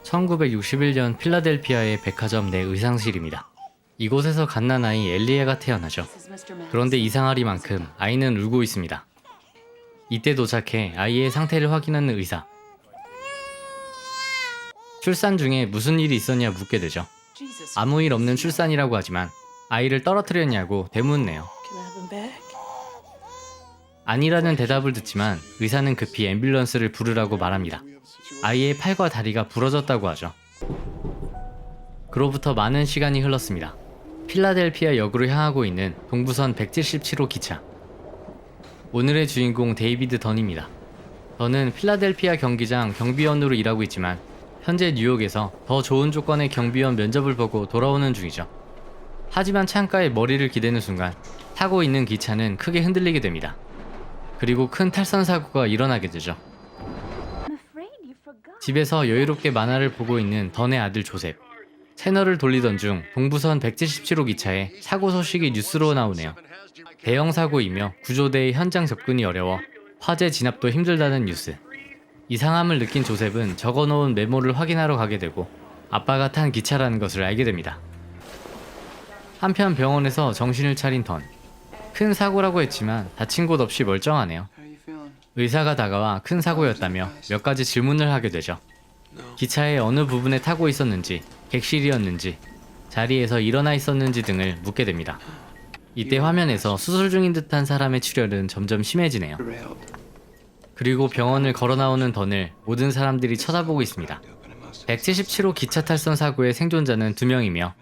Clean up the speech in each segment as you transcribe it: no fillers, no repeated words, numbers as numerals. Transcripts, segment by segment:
1961년 필라델피아의 백화점 내 의상실입니다. 이곳에서 갓난아이 엘리에가 태어나죠. 그런데 이상하리만큼 아이는 울고 있습니다. 이때 도착해 아이의 상태를 확인하는 의사. 출산 중에 무슨 일이 있었냐 묻게 되죠. 아무 일 없는 출산이라고 하지만 아이를 떨어뜨렸냐고 되묻네요. 아니라는 대답을 듣지만 의사는 급히 앰뷸런스를 부르라고 말합니다. 아이의 팔과 다리가 부러졌다고 하죠. 그로부터 많은 시간이 흘렀습니다. 필라델피아 역으로 향하고 있는 동부선 177호 기차. 오늘의 주인공 데이비드 던입니다. 던은 필라델피아 경기장 경비원으로 일하고 있지만 현재 뉴욕에서 더 좋은 조건의 경비원 면접을 보고 돌아오는 중이죠. 하지만 창가에 머리를 기대는 순간 타고 있는 기차는 크게 흔들리게 됩니다. 그리고 큰 탈선 사고가 일어나게 되죠. 집에서 여유롭게 만화를 보고 있는 던의 아들 조셉. 채널을 돌리던 중 동부선 177호 기차에 사고 소식이 뉴스로 나오네요. 대형 사고이며 구조대의 현장 접근이 어려워 화재 진압도 힘들다는 뉴스. 이상함을 느낀 조셉은 적어놓은 메모를 확인하러 가게 되고 아빠가 탄 기차라는 것을 알게 됩니다. 한편 병원에서 정신을 차린 던. 큰 사고라고 했지만 다친 곳 없이 멀쩡하네요. 의사가 다가와 큰 사고였다며 몇 가지 질문을 하게 되죠. 기차의 어느 부분에 타고 있었는지, 객실이었는지, 자리에서 일어나 있었는지 등을 묻게 됩니다. 이때 화면에서 수술 중인 듯한 사람의 출혈은 점점 심해지네요. 그리고 병원을 걸어 나오는 던을 모든 사람들이 쳐다보고 있습니다. 177호 기차 탈선 사고의 생존자는 2명이며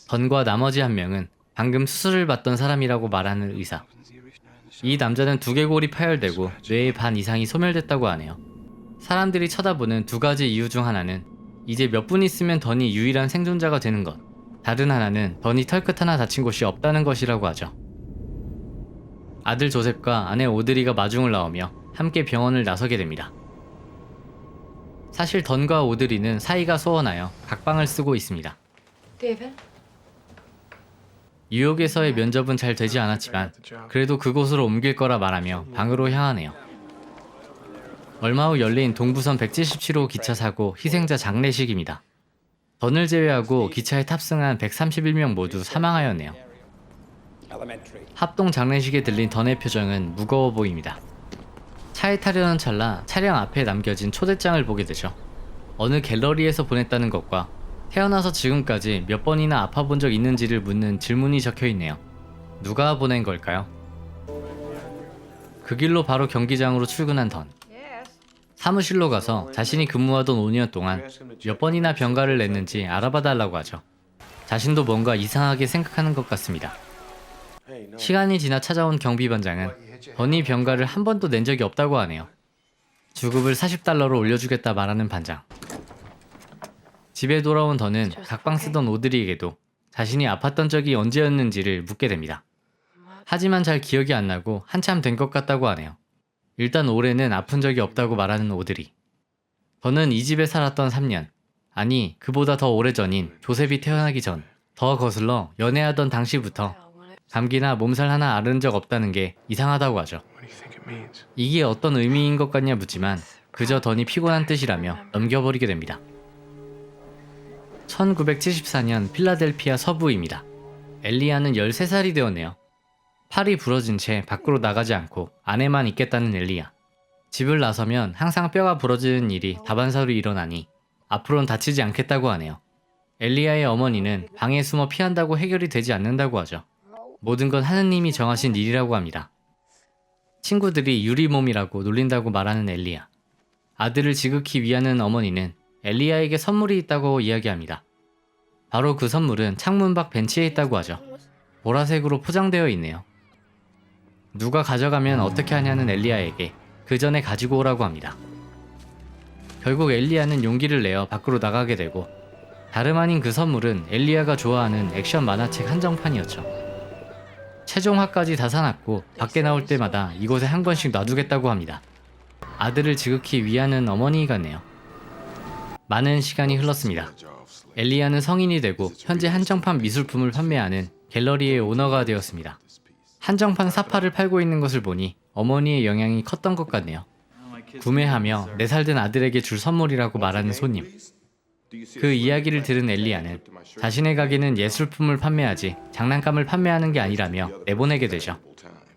던과 나머지 1명은 방금 수술을 받던 사람이라고 말하는 의사. 이 남자는 두개골이 파열되고 뇌의 반 이상이 소멸됐다고 하네요. 사람들이 쳐다보는 2가지 이유 중 하나는 이제 몇 분 있으면 던이 유일한 생존자가 되는 것, 다른 하나는 던이 털끝 하나 다친 곳이 없다는 것이라고 하죠. 아들 조셉과 아내 오드리가 마중을 나오며 함께 병원을 나서게 됩니다. 사실 던과 오드리는 사이가 소원하여 각방을 쓰고 있습니다. 뉴욕에서의 면접은 잘 되지 않았지만 그래도 그곳으로 옮길 거라 말하며 방으로 향하네요. 얼마 후 열린 동부선 177호 기차 사고 희생자 장례식입니다. 던을 제외하고 기차에 탑승한 131명 모두 사망하였네요. 합동 장례식에 들린 던의 표정은 무거워 보입니다. 차에 타려는 찰나 차량 앞에 남겨진 초대장을 보게 되죠. 어느 갤러리에서 보냈다는 것과 태어나서 지금까지 몇 번이나 아파본 적 있는지를 묻는 질문이 적혀있네요. 누가 보낸 걸까요? 그 길로 바로 경기장으로 출근한 던. 사무실로 가서 자신이 근무하던 5년 동안 몇 번이나 병가를 냈는지 알아봐 달라고 하죠. 자신도 뭔가 이상하게 생각하는 것 같습니다. 시간이 지나 찾아온 경비반장은 던이 병가를 한 번도 낸 적이 없다고 하네요. 주급을 $40로 올려주겠다 말하는 반장. 집에 돌아온 던은 각방 쓰던 오드리에게도 자신이 아팠던 적이 언제였는지를 묻게 됩니다. 하지만 잘 기억이 안 나고 한참 된 것 같다고 하네요. 일단 올해는 아픈 적이 없다고 말하는 오드리. 던은 이 집에 살았던 3년, 아니 그보다 더 오래전인 조셉이 태어나기 전, 더 거슬러 연애하던 당시부터 감기나 몸살 하나 앓은 적 없다는 게 이상하다고 하죠. 이게 어떤 의미인 것 같냐 묻지만 그저 던이 피곤한 뜻이라며 넘겨버리게 됩니다. 1974년 필라델피아 서부입니다. 엘리아는 13살이 되었네요. 팔이 부러진 채 밖으로 나가지 않고 안에만 있겠다는 엘리아. 집을 나서면 항상 뼈가 부러지는 일이 다반사로 일어나니 앞으로는 다치지 않겠다고 하네요. 엘리아의 어머니는 방에 숨어 피한다고 해결이 되지 않는다고 하죠. 모든 건 하느님이 정하신 일이라고 합니다. 친구들이 유리몸이라고 놀린다고 말하는 엘리아. 아들을 지극히 위하는 어머니는 엘리아에게 선물이 있다고 이야기합니다. 바로 그 선물은 창문 밖 벤치에 있다고 하죠. 보라색으로 포장되어 있네요. 누가 가져가면 어떻게 하냐는 엘리아에게 그 전에 가지고 오라고 합니다. 결국 엘리아는 용기를 내어 밖으로 나가게 되고 다름 아닌 그 선물은 엘리아가 좋아하는 액션 만화책 한정판이었죠. 최종화까지 다 사놨고 밖에 나올 때마다 이곳에 한 권씩 놔두겠다고 합니다. 아들을 지극히 위하는 어머니 같네요. 많은 시간이 흘렀습니다. 엘리아는 성인이 되고 현재 한정판 미술품을 판매하는 갤러리의 오너가 되었습니다. 한정판 사파를 팔고 있는 것을 보니 어머니의 영향이 컸던 것 같네요. 구매하며 4살 된 아들에게 줄 선물이라고 말하는 손님. 그 이야기를 들은 엘리야는 자신의 가게는 예술품을 판매하지 장난감을 판매하는 게 아니라며 내보내게 되죠.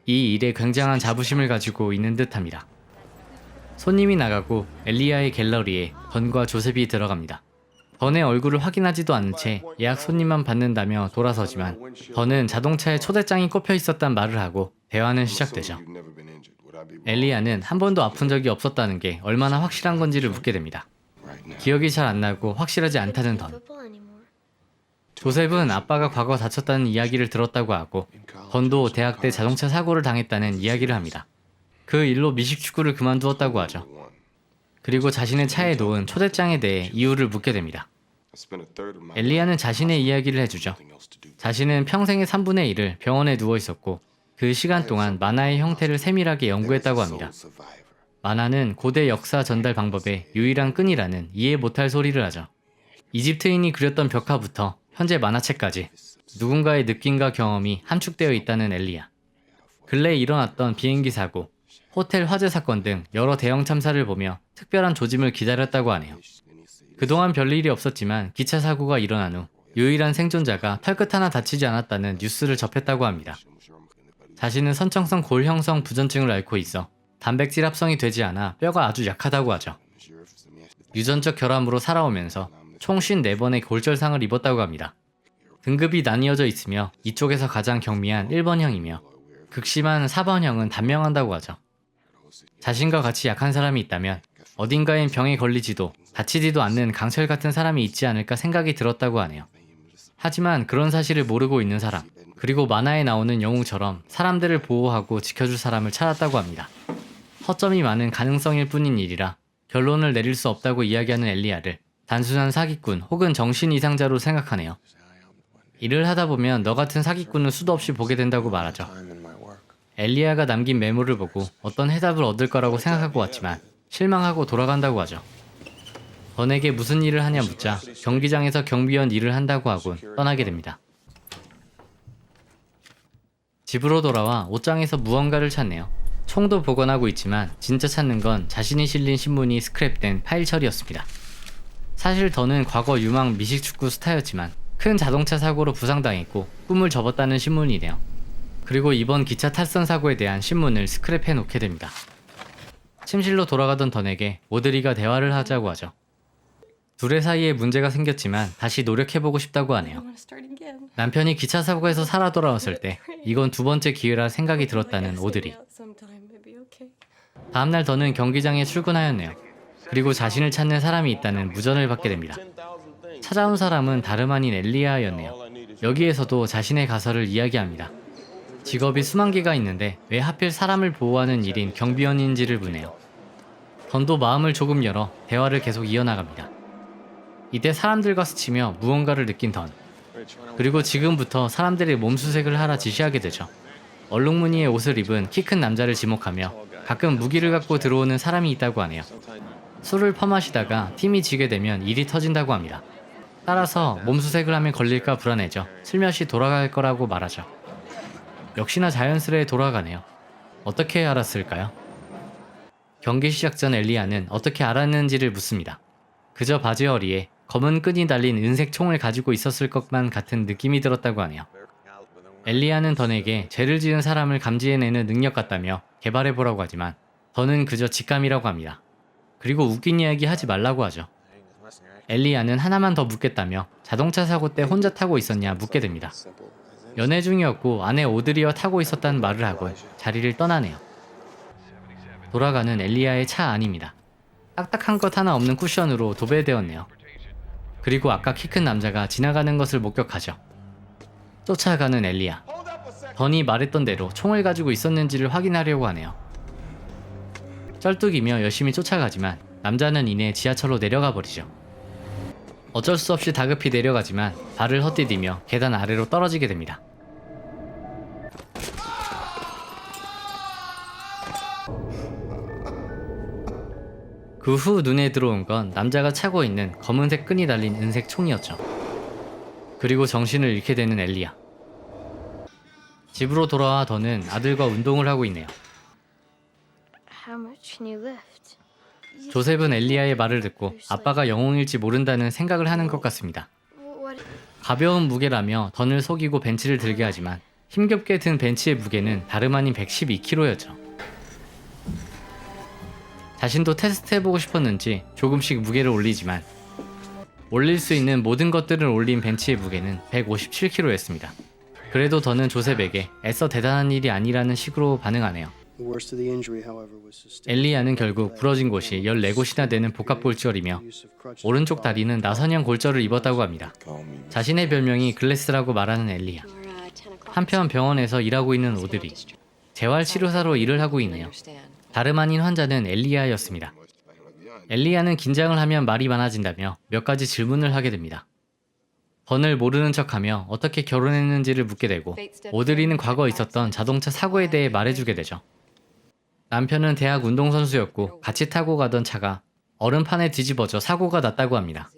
이 일에 굉장한 자부심을 가지고 있는 듯합니다. 손님이 나가고 엘리야의 갤러리에 던과 조셉이 들어갑니다. 던의 얼굴을 확인하지도 않은 채 예약 손님만 받는다며 돌아서지만 던은 자동차에 초대장이 꼽혀 있었단 말을 하고 대화는 시작되죠. 엘리야는 한 번도 아픈 적이 없었다는 게 얼마나 확실한 건지를 묻게 됩니다. 기억이 잘 안 나고 확실하지 않다는 던. 조셉은 아빠가 과거 다쳤다는 이야기를 들었다고 하고 던도 대학 때 자동차 사고를 당했다는 이야기를 합니다. 그 일로 미식축구를 그만두었다고 하죠. 그리고 자신의 차에 놓은 초대장에 대해 이유를 묻게 됩니다. 엘리야는 자신의 이야기를 해주죠. 자신은 평생의 3분의 1을 병원에 누워 있었고 그 시간 동안 만화의 형태를 세밀하게 연구했다고 합니다. 만화는 고대 역사 전달 방법의 유일한 끈이라는 이해 못할 소리를 하죠. 이집트인이 그렸던 벽화부터 현재 만화책까지 누군가의 느낌과 경험이 함축되어 있다는 엘리야. 근래 일어났던 비행기 사고, 호텔 화재 사건 등 여러 대형 참사를 보며 특별한 조짐을 기다렸다고 하네요. 그동안 별일이 없었지만 기차 사고가 일어난 후 유일한 생존자가 털끝 하나 다치지 않았다는 뉴스를 접했다고 합니다. 자신은 선천성 골형성 부전증을 앓고 있어 단백질 합성이 되지 않아 뼈가 아주 약하다고 하죠. 유전적 결함으로 살아오면서 총 54번의 골절상을 입었다고 합니다. 등급이 나뉘어져 있으며 이쪽에서 가장 경미한 1번형이며 극심한 4번형은 단명한다고 하죠. 자신과 같이 약한 사람이 있다면 어딘가엔 병에 걸리지도 다치지도 않는 강철 같은 사람이 있지 않을까 생각이 들었다고 하네요. 하지만 그런 사실을 모르고 있는 사람, 그리고 만화에 나오는 영웅처럼 사람들을 보호하고 지켜줄 사람을 찾았다고 합니다. 허점이 많은 가능성일 뿐인 일이라 결론을 내릴 수 없다고 이야기하는 엘리야를 단순한 사기꾼 혹은 정신 이상자로 생각하네요. 일을 하다 보면 너 같은 사기꾼은 수도 없이 보게 된다고 말하죠. 엘리야가 남긴 메모를 보고 어떤 해답을 얻을 거라고 생각하고 왔지만 실망하고 돌아간다고 하죠. 던에게 무슨 일을 하냐 묻자 경기장에서 경비원 일을 한다고 하곤 떠나게 됩니다. 집으로 돌아와 옷장에서 무언가를 찾네요. 총도 복원하고 있지만 진짜 찾는 건 자신이 실린 신문이 스크랩된 파일 처리였습니다. 사실 던은 과거 유망 미식축구 스타였지만 큰 자동차 사고로 부상당했고 꿈을 접었다는 신문이네요. 그리고 이번 기차 탈선 사고에 대한 신문을 스크랩해 놓게 됩니다. 침실로 돌아가던 던에게 오드리가 대화를 하자고 하죠. 둘의 사이에 문제가 생겼지만 다시 노력해보고 싶다고 하네요. 남편이 기차 사고에서 살아 돌아왔을 때 이건 두 번째 기회라 생각이 들었다는 오드리. 다음날 던은 경기장에 출근하였네요. 그리고 자신을 찾는 사람이 있다는 무전을 받게 됩니다. 찾아온 사람은 다름 아닌 엘리야였네요. 여기에서도 자신의 가설을 이야기합니다. 직업이 수만 개가 있는데 왜 하필 사람을 보호하는 일인 경비원인지를 묻네요. 던도 마음을 조금 열어 대화를 계속 이어나갑니다. 이때 사람들과 스치며 무언가를 느낀 던. 그리고 지금부터 사람들의 몸수색을 하라 지시하게 되죠. 얼룩무늬의 옷을 입은 키 큰 남자를 지목하며 가끔 무기를 갖고 들어오는 사람이 있다고 하네요. 술을 퍼마시다가 팀이 지게 되면 일이 터진다고 합니다. 따라서 몸수색을 하면 걸릴까 불안해져 슬며시 돌아갈 거라고 말하죠. 역시나 자연스레 돌아가네요. 어떻게 알았을까요? 경기 시작 전 엘리야는 어떻게 알았는지를 묻습니다. 그저 바지 허리에 검은 끈이 달린 은색 총을 가지고 있었을 것만 같은 느낌이 들었다고 하네요. 엘리야는 던에게 죄를 지은 사람을 감지해내는 능력 같다며 개발해보라고 하지만 던은 그저 직감이라고 합니다. 그리고 웃긴 이야기 하지 말라고 하죠. 엘리야는 하나만 더 묻겠다며 자동차 사고 때 혼자 타고 있었냐 묻게 됩니다. 연애 중이었고 아내 오드리와 타고 있었다는 말을 하고 자리를 떠나네요. 돌아가는 엘리야의 차 안입니다. 딱딱한 것 하나 없는 쿠션으로 도배되었네요. 그리고 아까 키 큰 남자가 지나가는 것을 목격하죠. 쫓아가는 엘리야. 던이 말했던 대로 총을 가지고 있었는지를 확인하려고 하네요. 쩔뚝이며 열심히 쫓아가지만 남자는 이내 지하철로 내려가 버리죠. 어쩔 수 없이 다급히 내려가지만 발을 헛디디며 계단 아래로 떨어지게 됩니다. 그 후 눈에 들어온 건 남자가 차고 있는 검은색 끈이 달린 은색 총이었죠. 그리고 정신을 잃게 되는 엘리야. 집으로 돌아와 던은 아들과 운동을 하고 있네요. How much can you lift? 조셉은 엘리야의 말을 듣고 아빠가 영웅일지 모른다는 생각을 하는 것 같습니다. 가벼운 무게라며 던을 속이고 벤치를 들게 하지만 힘겹게 든 벤치의 무게는 다름 아닌 112kg였죠. 자신도 테스트해보고 싶었는지 조금씩 무게를 올리지만 올릴 수 있는 모든 것들을 올린 벤치의 무게는 157kg였습니다. 그래도 더는 조셉에게 애써 대단한 일이 아니라는 식으로 반응하네요. 엘리야는 결국 부러진 곳이 14곳이나 되는 복합골절이며 오른쪽 다리는 나선형 골절을 입었다고 합니다. 자신의 별명이 글래스라고 말하는 엘리야. 한편 병원에서 일하고 있는 오드리. 재활치료사로 일을 하고 있네요. 다름 아닌 환자는 엘리야였습니다. 엘리야는 긴장을 하면 말이 많아진다며 몇 가지 질문을 하게 됩니다. 던을 모르는 척하며 어떻게 결혼했는지를 묻게 되고 오드리는 과거 있었던 자동차 사고에 대해 말해주게 되죠. 남편은 대학 운동선수였고 같이 타고 가던 차가 얼음판에 뒤집어져 사고가 났다고 합니다.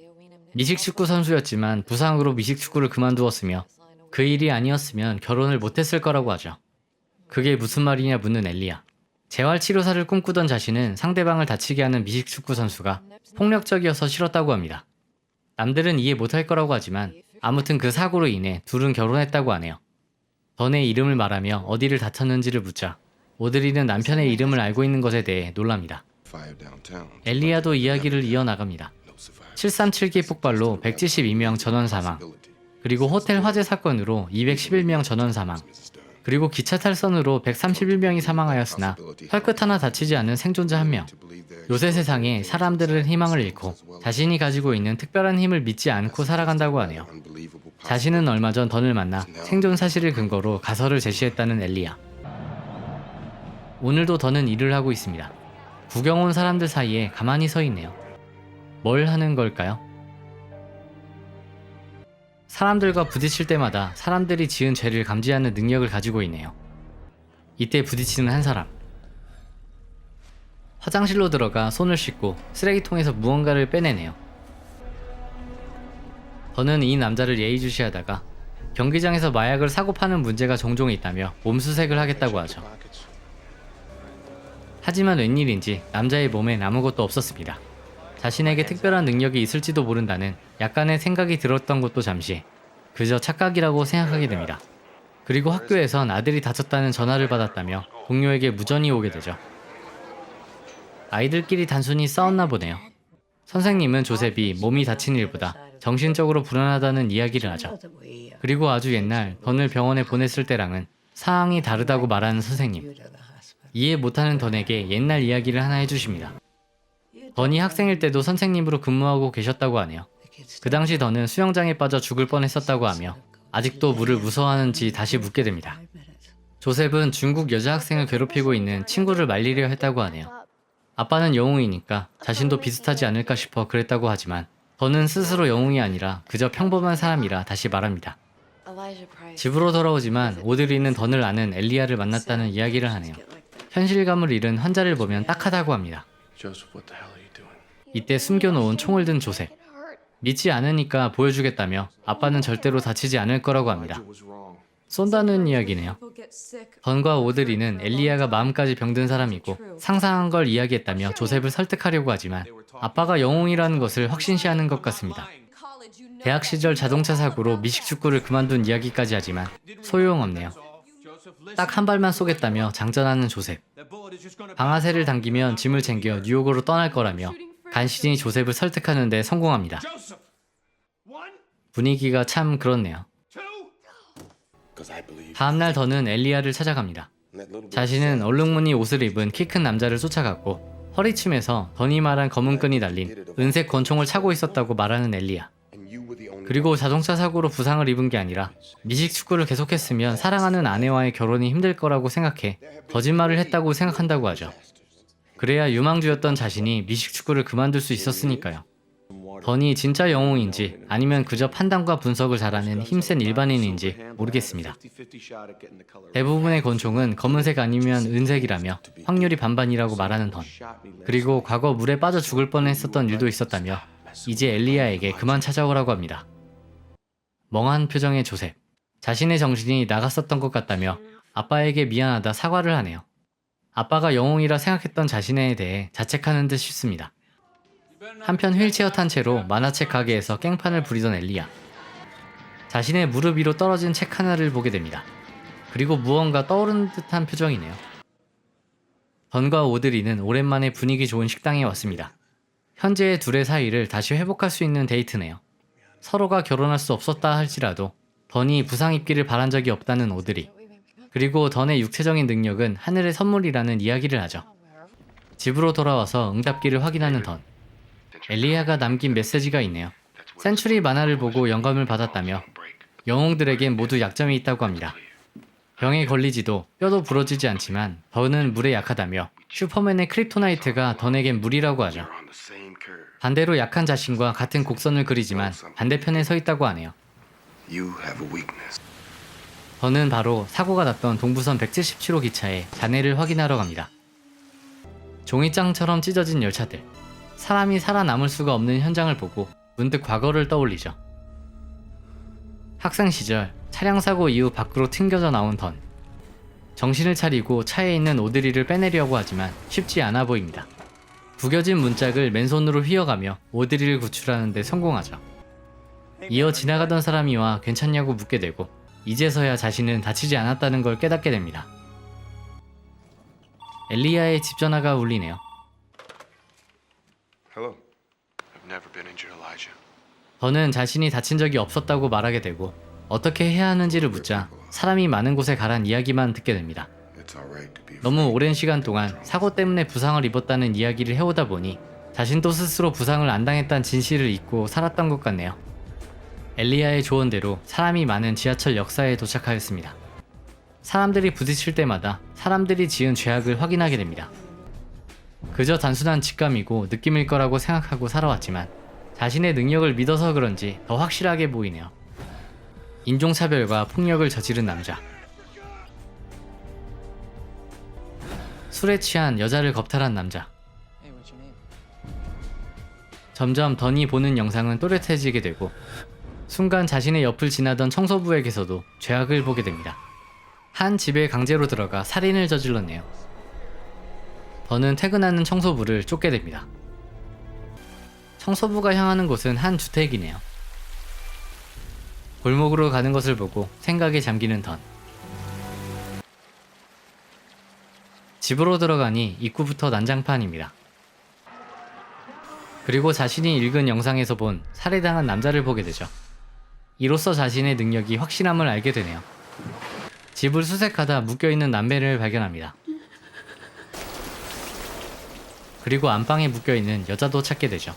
미식축구 선수였지만 부상으로 미식축구를 그만두었으며 그 일이 아니었으면 결혼을 못했을 거라고 하죠. 그게 무슨 말이냐 묻는 엘리야. 재활치료사를 꿈꾸던 자신은 상대방을 다치게 하는 미식축구 선수가 폭력적이어서 싫었다고 합니다. 남들은 이해 못할 거라고 하지만 아무튼 그 사고로 인해 둘은 결혼했다고 하네요. 던의 이름을 말하며 어디를 다쳤는지를 묻자 오드리는 남편의 이름을 알고 있는 것에 대해 놀랍니다. 엘리야도 이야기를 이어나갑니다. 737기 폭발로 172명 전원 사망, 그리고 호텔 화재 사건으로 211명 전원 사망, 그리고 기차 탈선으로 131명이 사망하였으나 털끝 하나 다치지 않은 생존자 1명. 요새 세상에 사람들은 희망을 잃고 자신이 가지고 있는 특별한 힘을 믿지 않고 살아간다고 하네요. 자신은 얼마 전 던을 만나 생존 사실을 근거로 가설을 제시했다는 엘리야. 오늘도 던은 일을 하고 있습니다. 구경 온 사람들 사이에 가만히 서 있네요. 뭘 하는 걸까요? 사람들과 부딪힐 때마다 사람들이 지은 죄를 감지하는 능력을 가지고 있네요. 이때 부딪히는 한 사람. 화장실로 들어가 손을 씻고 쓰레기통에서 무언가를 빼내네요. 던은 이 남자를 예의주시하다가 경기장에서 마약을 사고 파는 문제가 종종 있다며 몸수색을 하겠다고 하죠. 하지만 웬일인지 남자의 몸엔 아무것도 없었습니다. 자신에게 특별한 능력이 있을지도 모른다는 약간의 생각이 들었던 것도 잠시 그저 착각이라고 생각하게 됩니다. 그리고 학교에선 아들이 다쳤다는 전화를 받았다며 동료에게 무전이 오게 되죠. 아이들끼리 단순히 싸웠나 보네요. 선생님은 조셉이 몸이 다친 일보다 정신적으로 불안하다는 이야기를 하죠. 그리고 아주 옛날 던을 병원에 보냈을 때랑은 상황이 다르다고 말하는 선생님. 이해 못하는 던에게 옛날 이야기를 하나 해주십니다. 던이 학생일 때도 선생님으로 근무하고 계셨다고 하네요. 그 당시 던은 수영장에 빠져 죽을 뻔했었다고 하며 아직도 물을 무서워하는지 다시 묻게 됩니다. 조셉은 중국 여자 학생을 괴롭히고 있는 친구를 말리려 했다고 하네요. 아빠는 영웅이니까 자신도 비슷하지 않을까 싶어 그랬다고 하지만 던은 스스로 영웅이 아니라 그저 평범한 사람이라 다시 말합니다. 집으로 돌아오지만 오드리는 던을 아는 엘리야를 만났다는 이야기를 하네요. 현실감을 잃은 환자를 보면 딱하다고 합니다. 이때 숨겨놓은 총을 든 조셉. 믿지 않으니까 보여주겠다며 아빠는 절대로 다치지 않을 거라고 합니다. 쏜다는 이야기네요. 던과 오드리는 엘리야가 마음까지 병든 사람이고 상상한 걸 이야기했다며 조셉을 설득하려고 하지만 아빠가 영웅이라는 것을 확신시하는 것 같습니다. 대학 시절 자동차 사고로 미식축구를 그만둔 이야기까지 하지만 소용없네요. 딱 한 발만 쏘겠다며 장전하는 조셉. 방아쇠를 당기면 짐을 챙겨 뉴욕으로 떠날 거라며 간신히 조셉을 설득하는 데 성공합니다. 분위기가 참 그렇네요. 다음날 던은 엘리야를 찾아갑니다. 자신은 얼룩무늬 옷을 입은 키 큰 남자를 쫓아갔고 허리춤에서 던이 말한 검은 끈이 달린 은색 권총을 차고 있었다고 말하는 엘리야. 그리고 자동차 사고로 부상을 입은 게 아니라 미식축구를 계속했으면 사랑하는 아내와의 결혼이 힘들 거라고 생각해 거짓말을 했다고 생각한다고 하죠. 그래야 유망주였던 자신이 미식축구를 그만둘 수 있었으니까요. 던이 진짜 영웅인지 아니면 그저 판단과 분석을 잘하는 힘센 일반인인지 모르겠습니다. 대부분의 권총은 검은색 아니면 은색이라며 확률이 반반이라고 말하는 던. 그리고 과거 물에 빠져 죽을 뻔했었던 일도 있었다며 이제 엘리야에게 그만 찾아오라고 합니다. 멍한 표정의 조셉. 자신의 정신이 나갔었던 것 같다며 아빠에게 미안하다 사과를 하네요. 아빠가 영웅이라 생각했던 자신에 대해 자책하는 듯 싶습니다. 한편 휠체어 탄 채로 만화책 가게에서 깽판을 부리던 엘리야. 자신의 무릎 위로 떨어진 책 하나를 보게 됩니다. 그리고 무언가 떠오르는 듯한 표정이네요. 던과 오드리는 오랜만에 분위기 좋은 식당에 왔습니다. 현재의 둘의 사이를 다시 회복할 수 있는 데이트네요. 서로가 결혼할 수 없었다 할지라도 던이 부상 입기를 바란 적이 없다는 오드리. 그리고 던의 육체적인 능력은 하늘의 선물이라는 이야기를 하죠. 집으로 돌아와서 응답기를 확인하는 던. 엘리야가 남긴 메시지가 있네요. 센츄리 만화를 보고 영감을 받았다며 영웅들에겐 모두 약점이 있다고 합니다. 병에 걸리지도 뼈도 부러지지 않지만 던은 물에 약하다며 슈퍼맨의 크립토나이트가 던에겐 물이라고 하죠. 반대로 약한 자신과 같은 곡선을 그리지만 반대편에 서 있다고 하네요. 던은 바로 사고가 났던 동부선 177호 기차에 잔해를 확인하러 갑니다. 종이장처럼 찢어진 열차들. 사람이 살아남을 수가 없는 현장을 보고 문득 과거를 떠올리죠. 학생 시절 차량 사고 이후 밖으로 튕겨져 나온 던. 정신을 차리고 차에 있는 오드리를 빼내려고 하지만 쉽지 않아 보입니다. 구겨진 문짝을 맨손으로 휘어가며 오드리를 구출하는 데 성공하죠. 이어 지나가던 사람이 와 괜찮냐고 묻게 되고 이제서야 자신은 다치지 않았다는 걸 깨닫게 됩니다. 엘리야의 집 전화가 울리네요. Hello. I've never been injured, Elijah. 던은 자신이 다친 적이 없었다고 말하게 되고 어떻게 해야 하는지를 묻자 사람이 많은 곳에 가란 이야기만 듣게 됩니다. It's all right to be 너무 오랜 시간 동안 사고 때문에 부상을 입었다는 이야기를 해오다 보니 자신도 스스로 부상을 안 당했다는 진실을 잊고 살았던 것 같네요. 엘리야의 조언대로 사람이 많은 지하철 역사에 도착하였습니다. 사람들이 부딪힐 때마다 사람들이 지은 죄악을 확인하게 됩니다. 그저 단순한 직감이고 느낌일 거라고 생각하고 살아왔지만 자신의 능력을 믿어서 그런지 더 확실하게 보이네요. 인종차별과 폭력을 저지른 남자. 술에 취한 여자를 겁탈한 남자. 점점 던이 보는 영상은 또렷해지게 되고 순간 자신의 옆을 지나던 청소부에게서도 죄악을 보게 됩니다. 한 집에 강제로 들어가 살인을 저질렀네요. 던은 퇴근하는 청소부를 쫓게 됩니다. 청소부가 향하는 곳은 한 주택이네요. 골목으로 가는 것을 보고 생각에 잠기는 던. 집으로 들어가니 입구부터 난장판입니다. 그리고 자신이 읽은 영상에서 본 살해당한 남자를 보게 되죠. 이로써 자신의 능력이 확실함을 알게 되네요. 집을 수색하다 묶여있는 남매를 발견합니다. 그리고 안방에 묶여있는 여자도 찾게 되죠.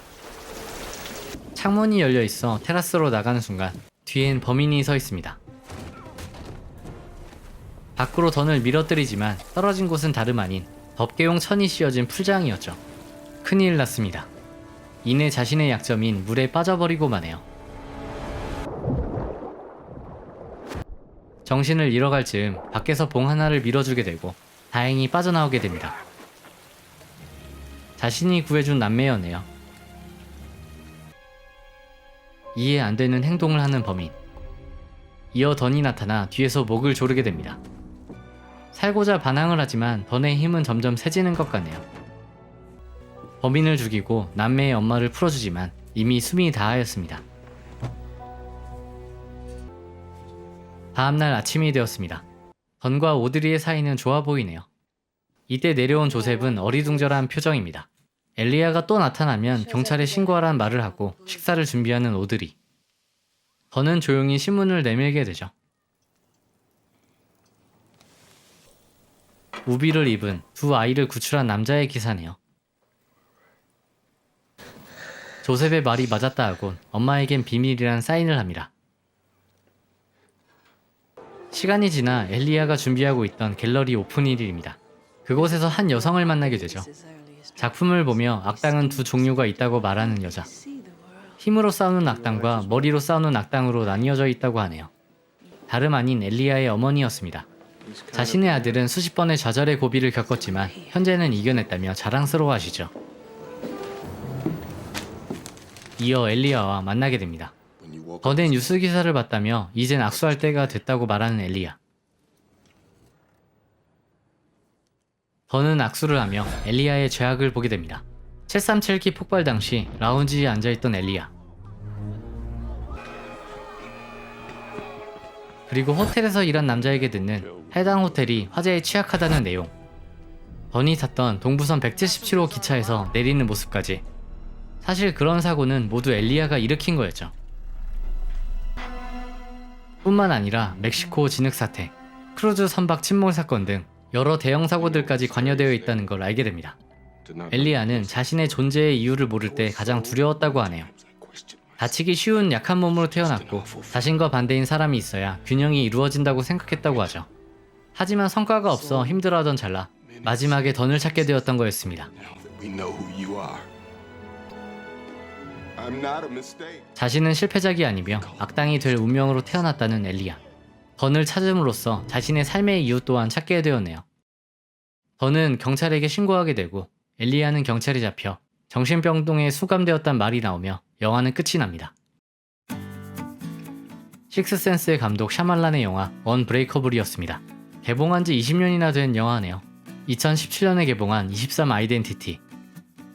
창문이 열려있어 테라스로 나가는 순간 뒤엔 범인이 서 있습니다. 밖으로 던을 밀어뜨리지만 떨어진 곳은 다름 아닌 덮개용 천이 씌워진 풀장이었죠. 큰일 났습니다. 이내 자신의 약점인 물에 빠져버리고 마네요. 정신을 잃어갈 즈음 밖에서 봉 하나를 밀어주게 되고 다행히 빠져나오게 됩니다. 자신이 구해준 남매였네요. 이해 안 되는 행동을 하는 범인. 이어 던이 나타나 뒤에서 목을 조르게 됩니다. 살고자 반항을 하지만 던의 힘은 점점 세지는 것 같네요. 범인을 죽이고 남매의 엄마를 풀어주지만 이미 숨이 다하였습니다. 다음날 아침이 되었습니다. 던과 오드리의 사이는 좋아 보이네요. 이때 내려온 조셉은 어리둥절한 표정입니다. 엘리야가 또 나타나면 경찰에 신고하라는 말을 하고 식사를 준비하는 오드리. 던은 조용히 신문을 내밀게 되죠. 우비를 입은 두 아이를 구출한 남자의 기사네요. 조셉의 말이 맞았다 하곤 엄마에겐 비밀이란 사인을 합니다. 시간이 지나 엘리야가 준비하고 있던 갤러리 오픈일입니다. 그곳에서 한 여성을 만나게 되죠. 작품을 보며 악당은 두 종류가 있다고 말하는 여자. 힘으로 싸우는 악당과 머리로 싸우는 악당으로 나뉘어져 있다고 하네요. 다름 아닌 엘리야의 어머니였습니다. 자신의 아들은 수십 번의 좌절의 고비를 겪었지만 현재는 이겨냈다며 자랑스러워하시죠. 이어 엘리야와 만나게 됩니다. 던의 뉴스 기사를 봤다며 이젠 악수할 때가 됐다고 말하는 엘리야. 더는 악수를 하며 엘리아의 죄악을 보게 됩니다. 737기 폭발 당시 라운지에 앉아있던 엘리아. 그리고 호텔에서 일한 남자에게 듣는 해당 호텔이 화재에 취약하다는 내용. 던이 탔던 동부선 177호 기차에서 내리는 모습까지. 사실 그런 사고는 모두 엘리아가 일으킨 거였죠. 뿐만 아니라 멕시코 진흙 사태, 크루즈 선박 침몰 사건 등 여러 대형 사고들까지 관여되어 있다는 걸 알게 됩니다. 엘리아는 자신의 존재의 이유를 모를 때 가장 두려웠다고 하네요. 다치기 쉬운 약한 몸으로 태어났고 자신과 반대인 사람이 있어야 균형이 이루어진다고 생각했다고 하죠. 하지만 성과가 없어 힘들어하던 찰나 마지막에 던을 찾게 되었던 거였습니다. 자신은 실패작이 아니며 악당이 될 운명으로 태어났다는 엘리아. 던을 찾음으로써 자신의 삶의 이유 또한 찾게 되었네요. 던은 경찰에게 신고하게 되고 엘리아는 경찰에 잡혀 정신병동에 수감되었단 말이 나오며 영화는 끝이 납니다. 식스센스의 감독 샤말란의 영화 언브레이커블이었습니다. 개봉한 지 20년이나 된 영화네요. 2017년에 개봉한 23 아이덴티티,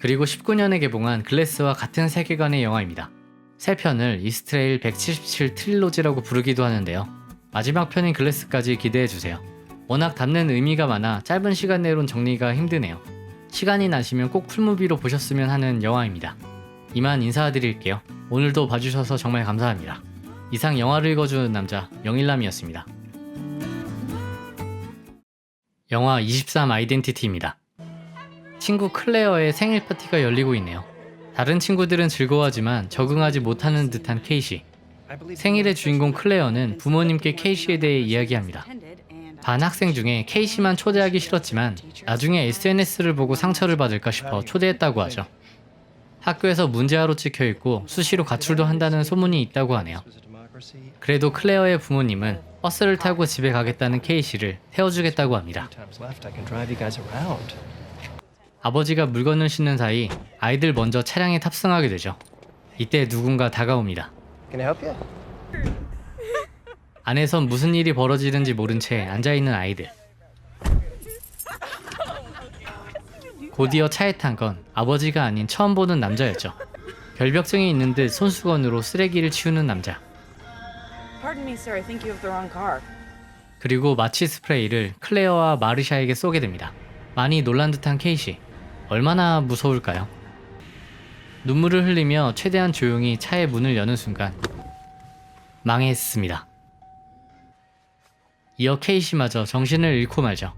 그리고 19년에 개봉한 글래스와 같은 세계관의 영화입니다. 세 편을 이스트레일 177 트릴로지라고 부르기도 하는데요. 마지막 편인 글래스까지 기대해주세요. 워낙 담는 의미가 많아 짧은 시간 내론 정리가 힘드네요. 시간이 나시면 꼭 풀무비로 보셨으면 하는 영화입니다. 이만 인사드릴게요. 오늘도 봐주셔서 정말 감사합니다. 이상 영화를 읽어주는 남자 영일남이었습니다. 영화 23 아이덴티티입니다. 친구 클레어의 생일 파티가 열리고 있네요. 다른 친구들은 즐거워하지만 적응하지 못하는 듯한 케이시. 생일의 주인공 클레어는 부모님께 케이시에 대해 이야기합니다. 반 학생 중에 케이시만 초대하기 싫었지만 나중에 SNS를 보고 상처를 받을까 싶어 초대했다고 하죠. 학교에서 문제아로 찍혀있고 수시로 가출도 한다는 소문이 있다고 하네요. 그래도 클레어의 부모님은 버스를 타고 집에 가겠다는 케이시를 태워주겠다고 합니다. 아버지가 물건을 싣는 사이 아이들 먼저 차량에 탑승하게 되죠. 이때 누군가 다가옵니다. 안에선 무슨 일이 벌어지는지 모른 채 앉아있는 아이들. 곧이어 차에 탄 건 아버지가 아닌 처음 보는 남자였죠. 결벽증이 있는 듯 손수건으로 쓰레기를 치우는 남자. 그리고 마취 스프레이를 클레어와 마르샤에게 쏘게 됩니다. 많이 놀란 듯한 케이시. 얼마나 무서울까요? 눈물을 흘리며 최대한 조용히 차의 문을 여는 순간 망했습니다. 이어 케이시마저 정신을 잃고 말죠.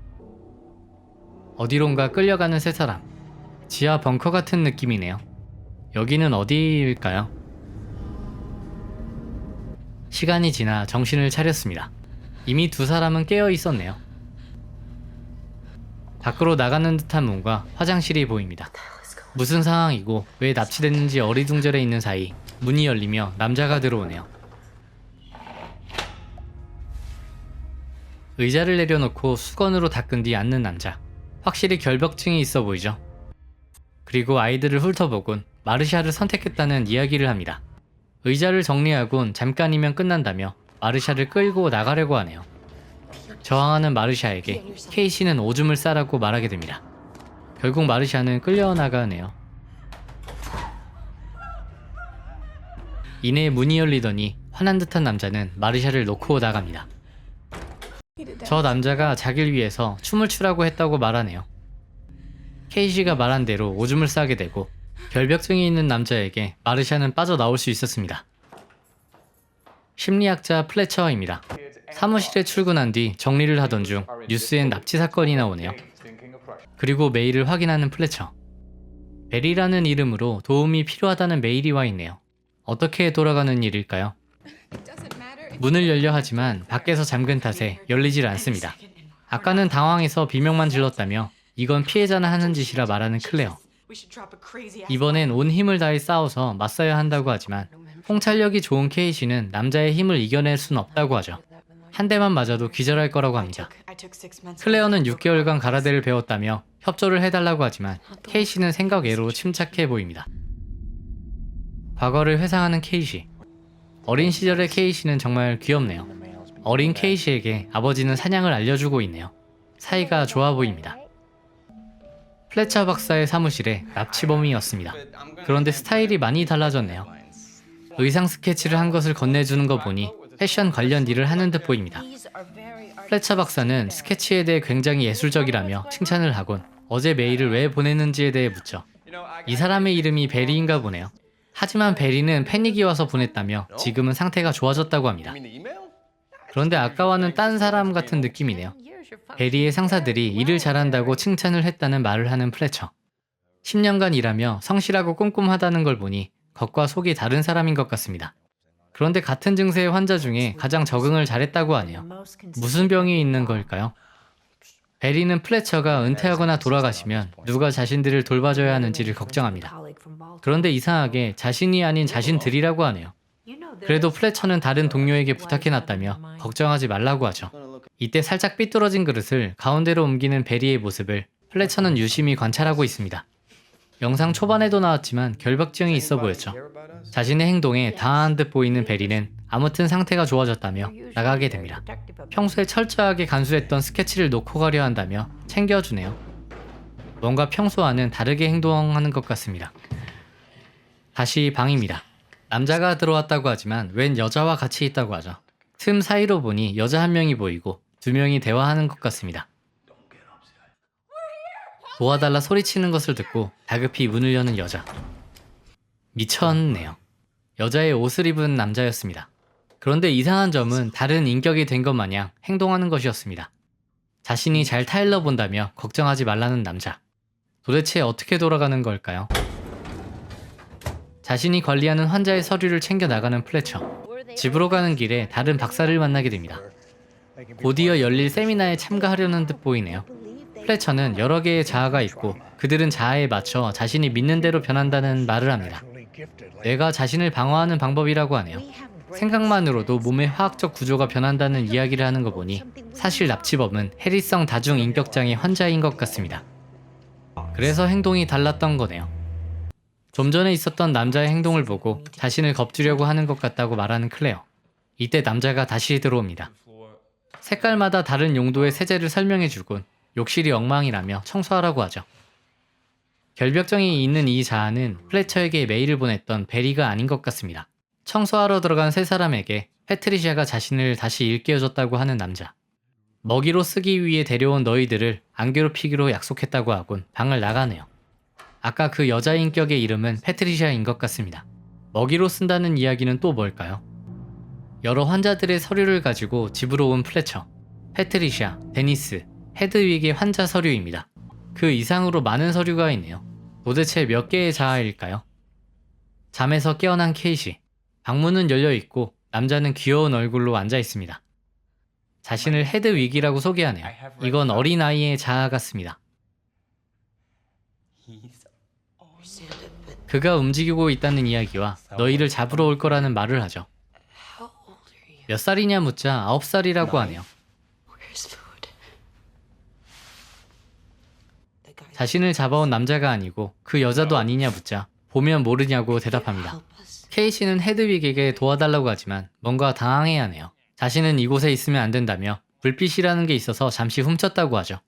어디론가 끌려가는 세 사람. 지하 벙커 같은 느낌이네요. 여기는 어디일까요? 시간이 지나 정신을 차렸습니다. 이미 두 사람은 깨어 있었네요. 밖으로 나가는 듯한 문과 화장실이 보입니다. 무슨 상황이고 왜 납치됐는지 어리둥절해 있는 사이 문이 열리며 남자가 들어오네요. 의자를 내려놓고 수건으로 닦은 뒤 앉는 남자. 확실히 결벽증이 있어 보이죠. 그리고 아이들을 훑어보곤 마르샤를 선택했다는 이야기를 합니다. 의자를 정리하곤 잠깐이면 끝난다며 마르샤를 끌고 나가려고 하네요. 저항하는 마르샤에게 케이시는 오줌을 싸라고 말하게 됩니다. 결국 마르샤는 끌려나가네요. 이내 문이 열리더니 화난 듯한 남자는 마르샤를 놓고 나갑니다. 저 남자가 자기를 위해서 춤을 추라고 했다고 말하네요. 케이시가 말한 대로 오줌을 싸게 되고 결벽증이 있는 남자에게 마르샤는 빠져나올 수 있었습니다. 심리학자 플래처입니다. 사무실에 출근한 뒤 정리를 하던 중 뉴스엔 납치 사건이 나오네요. 그리고 메일을 확인하는 플래처. 벨이라는 이름으로 도움이 필요하다는 메일이 와 있네요. 어떻게 돌아가는 일일까요? 문을 열려 하지만 밖에서 잠근 탓에 열리질 않습니다. 아까는 당황해서 비명만 질렀다며 이건 피해자나 하는 짓이라 말하는 클레어. 이번엔 온 힘을 다해 싸워서 맞서야 한다고 하지만 통찰력이 좋은 케이시는 남자의 힘을 이겨낼 순 없다고 하죠. 한 대만 맞아도 기절할 거라고 합니다. 클레어는 6개월간 가라데를 배웠다며 협조를 해달라고 하지만 케이시는 생각 외로 침착해 보입니다. 과거를 회상하는 케이시. 어린 시절의 케이시는 정말 귀엽네요. 어린 케이시에게 아버지는 사냥을 알려주고 있네요. 사이가 좋아 보입니다. 플래처 박사의 사무실에 납치범이었습니다. 그런데 스타일이 많이 달라졌네요. 의상 스케치를 한 것을 건네주는 거 보니 패션 관련 일을 하는 듯 보입니다. 플래처 박사는 스케치에 대해 굉장히 예술적이라며 칭찬을 하곤 어제 메일을 왜 보냈는지에 대해 묻죠. 이 사람의 이름이 베리인가 보네요. 하지만 베리는 패닉이 와서 보냈다며 지금은 상태가 좋아졌다고 합니다. 그런데 아까와는 딴 사람 같은 느낌이네요. 베리의 상사들이 일을 잘한다고 칭찬을 했다는 말을 하는 플래처. 10년간 일하며 성실하고 꼼꼼하다는 걸 보니 겉과 속이 다른 사람인 것 같습니다. 그런데 같은 증세의 환자 중에 가장 적응을 잘했다고 하네요. 무슨 병이 있는 걸까요? 베리는 플래처가 은퇴하거나 돌아가시면 누가 자신들을 돌봐줘야 하는지를 걱정합니다. 그런데 이상하게 자신이 아닌 자신들이라고 하네요. 그래도 플래처는 다른 동료에게 부탁해놨다며 걱정하지 말라고 하죠. 이때 살짝 삐뚤어진 그릇을 가운데로 옮기는 베리의 모습을 플래처는 유심히 관찰하고 있습니다. 영상 초반에도 나왔지만 결벽증이 있어 보였죠. 자신의 행동에 당황한 듯 보이는 베리는 아무튼 상태가 좋아졌다며 나가게 됩니다. 평소에 철저하게 간수했던 스케치를 놓고 가려 한다며 챙겨주네요. 뭔가 평소와는 다르게 행동하는 것 같습니다. 다시 방입니다. 남자가 들어왔다고 하지만 웬 여자와 같이 있다고 하죠. 틈 사이로 보니 여자 한 명이 보이고 두 명이 대화하는 것 같습니다. 도와달라 소리치는 것을 듣고 다급히 문을 여는 여자. 미쳤네요. 여자의 옷을 입은 남자였습니다. 그런데 이상한 점은 다른 인격이 된 것 마냥 행동하는 것이었습니다. 자신이 잘 타일러 본다며 걱정하지 말라는 남자. 도대체 어떻게 돌아가는 걸까요? 자신이 관리하는 환자의 서류를 챙겨 나가는 플래처. 집으로 가는 길에 다른 박사를 만나게 됩니다. 곧이어 열릴 세미나에 참가하려는 듯 보이네요. 플래처는 여러 개의 자아가 있고 그들은 자아에 맞춰 자신이 믿는 대로 변한다는 말을 합니다. 뇌가 자신을 방어하는 방법이라고 하네요. 생각만으로도 몸의 화학적 구조가 변한다는 이야기를 하는 거 보니 사실 납치범은 해리성 다중인격장애 환자인 것 같습니다. 그래서 행동이 달랐던 거네요. 좀 전에 있었던 남자의 행동을 보고 자신을 겁주려고 하는 것 같다고 말하는 클레어. 이때 남자가 다시 들어옵니다. 색깔마다 다른 용도의 세제를 설명해주곤 욕실이 엉망이라며 청소하라고 하죠. 결벽증이 있는 이 자아는 플래처에게 메일을 보냈던 베리가 아닌 것 같습니다. 청소하러 들어간 세 사람에게 패트리샤가 자신을 다시 일깨워줬다고 하는 남자. 먹이로 쓰기 위해 데려온 너희들을 안 괴롭히기로 약속했다고 하곤 방을 나가네요. 아까 그 여자 인격의 이름은 패트리샤인 것 같습니다. 먹이로 쓴다는 이야기는 또 뭘까요? 여러 환자들의 서류를 가지고 집으로 온 플래처. 패트리샤, 데니스, 헤드윅의 환자 서류입니다. 그 이상으로 많은 서류가 있네요. 도대체 몇 개의 자아일까요? 잠에서 깨어난 케이시. 방문은 열려 있고 남자는 귀여운 얼굴로 앉아 있습니다. 자신을 헤드윅이라고 소개하네요. 이건 어린아이의 자아 같습니다. 그가 움직이고 있다는 이야기와 너희를 잡으러 올 거라는 말을 하죠. 몇 살이냐 묻자 9살이라고 하네요. 자신을 잡아온 남자가 아니고 그 여자도 아니냐 묻자 보면 모르냐고 대답합니다. 케이시는 헤드윅에게 도와달라고 하지만 뭔가 당황해하네요. 자신은 이곳에 있으면 안 된다며 불빛이라는 게 있어서 잠시 훔쳤다고 하죠.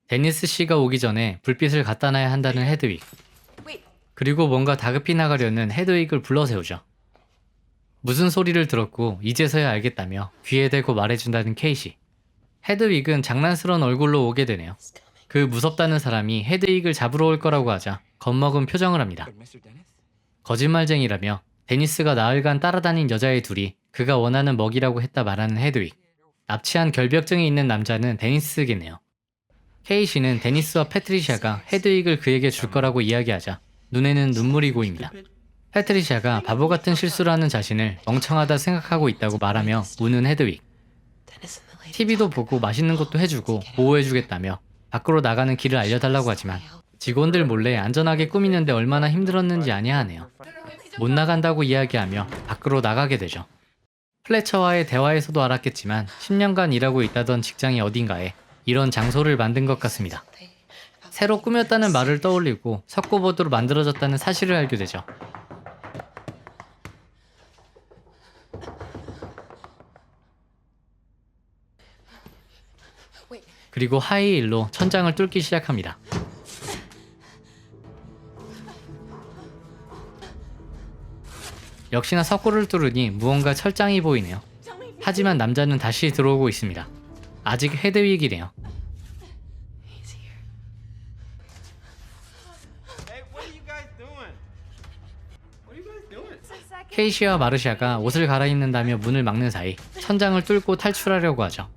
데니스 씨가 오기 전에 불빛을 갖다 놔야 한다는 헤드윅. 그리고 뭔가 다급히 나가려는 헤드윅을 불러세우죠. 무슨 소리를 들었고 이제서야 알겠다며 귀에 대고 말해준다는 케이시. 헤드윅은 장난스러운 얼굴로 오게 되네요. 그 무섭다는 사람이 헤드윅을 잡으러 올 거라고 하자 겁먹은 표정을 합니다. 거짓말쟁이라며 데니스가 나흘간 따라다닌 여자의 둘이 그가 원하는 먹이라고 했다 말하는 헤드윅. 납치한 결벽증이 있는 남자는 데니스겠네요. 케이시는 데니스와 패트리샤가 헤드윅을 그에게 줄 거라고 이야기하자 눈에는 눈물이 고입니다. 패트리샤가 바보 같은 실수를 하는 자신을 멍청하다 생각하고 있다고 말하며 우는 헤드윅. TV도 보고 맛있는 것도 해주고 보호해주겠다며 밖으로 나가는 길을 알려달라고 하지만 직원들 몰래 안전하게 꾸미는데 얼마나 힘들었는지 아냐 하네요. 못 나간다고 이야기하며 밖으로 나가게 되죠. 플래처와의 대화에서도 알았겠지만 10년간 일하고 있다던 직장이 어딘가에 이런 장소를 만든 것 같습니다. 새로 꾸몄다는 말을 떠올리고 석고보드로 만들어졌다는 사실을 알게 되죠. 그리고 하이힐로 천장을 뚫기 시작합니다. 역시나 석고를 뚫으니 무언가 철장이 보이네요. 하지만 남자는 다시 들어오고 있습니다. 아직 헤드윅이네요. 케이시와 마르샤가 옷을 갈아입는다며 문을 막는 사이 천장을 뚫고 탈출하려고 하죠.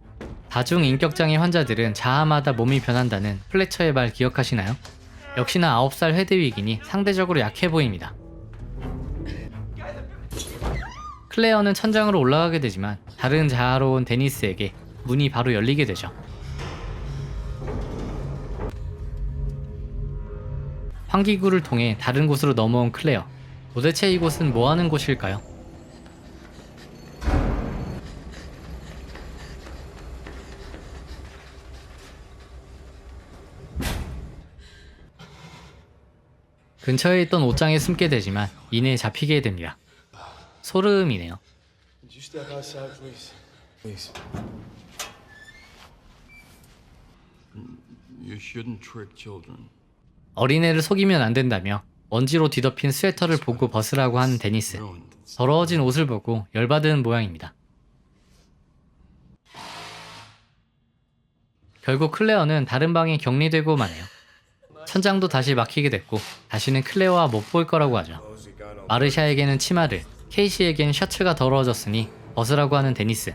다중인격장애 환자들은 자아마다 몸이 변한다는 플래처의 말 기억하시나요? 역시나 9살 헤드윅이니 상대적으로 약해 보입니다. 클레어는 천장으로 올라가게 되지만 다른 자아로 온 데니스에게 문이 바로 열리게 되죠. 환기구를 통해 다른 곳으로 넘어온 클레어. 도대체 이곳은 뭐하는 곳일까요? 근처에 있던 옷장에 숨게 되지만 이내 잡히게 됩니다. 소름이네요. Would you step outside, please? Please. You shouldn't trick children. 어린애를 속이면 안 된다며 먼지로 뒤덮인 스웨터를 보고 벗으라고 하는 데니스. Ruined. 더러워진 옷을 보고 열받은 모양입니다. 결국 클레어는 다른 방에 격리되고 마네요. 천장도 다시 막히게 됐고 다시는 클레어와 못 볼 거라고 하죠. 마르샤에게는 치마를, 케이시에게는 셔츠가 더러워졌으니 벗으라고 하는 데니스.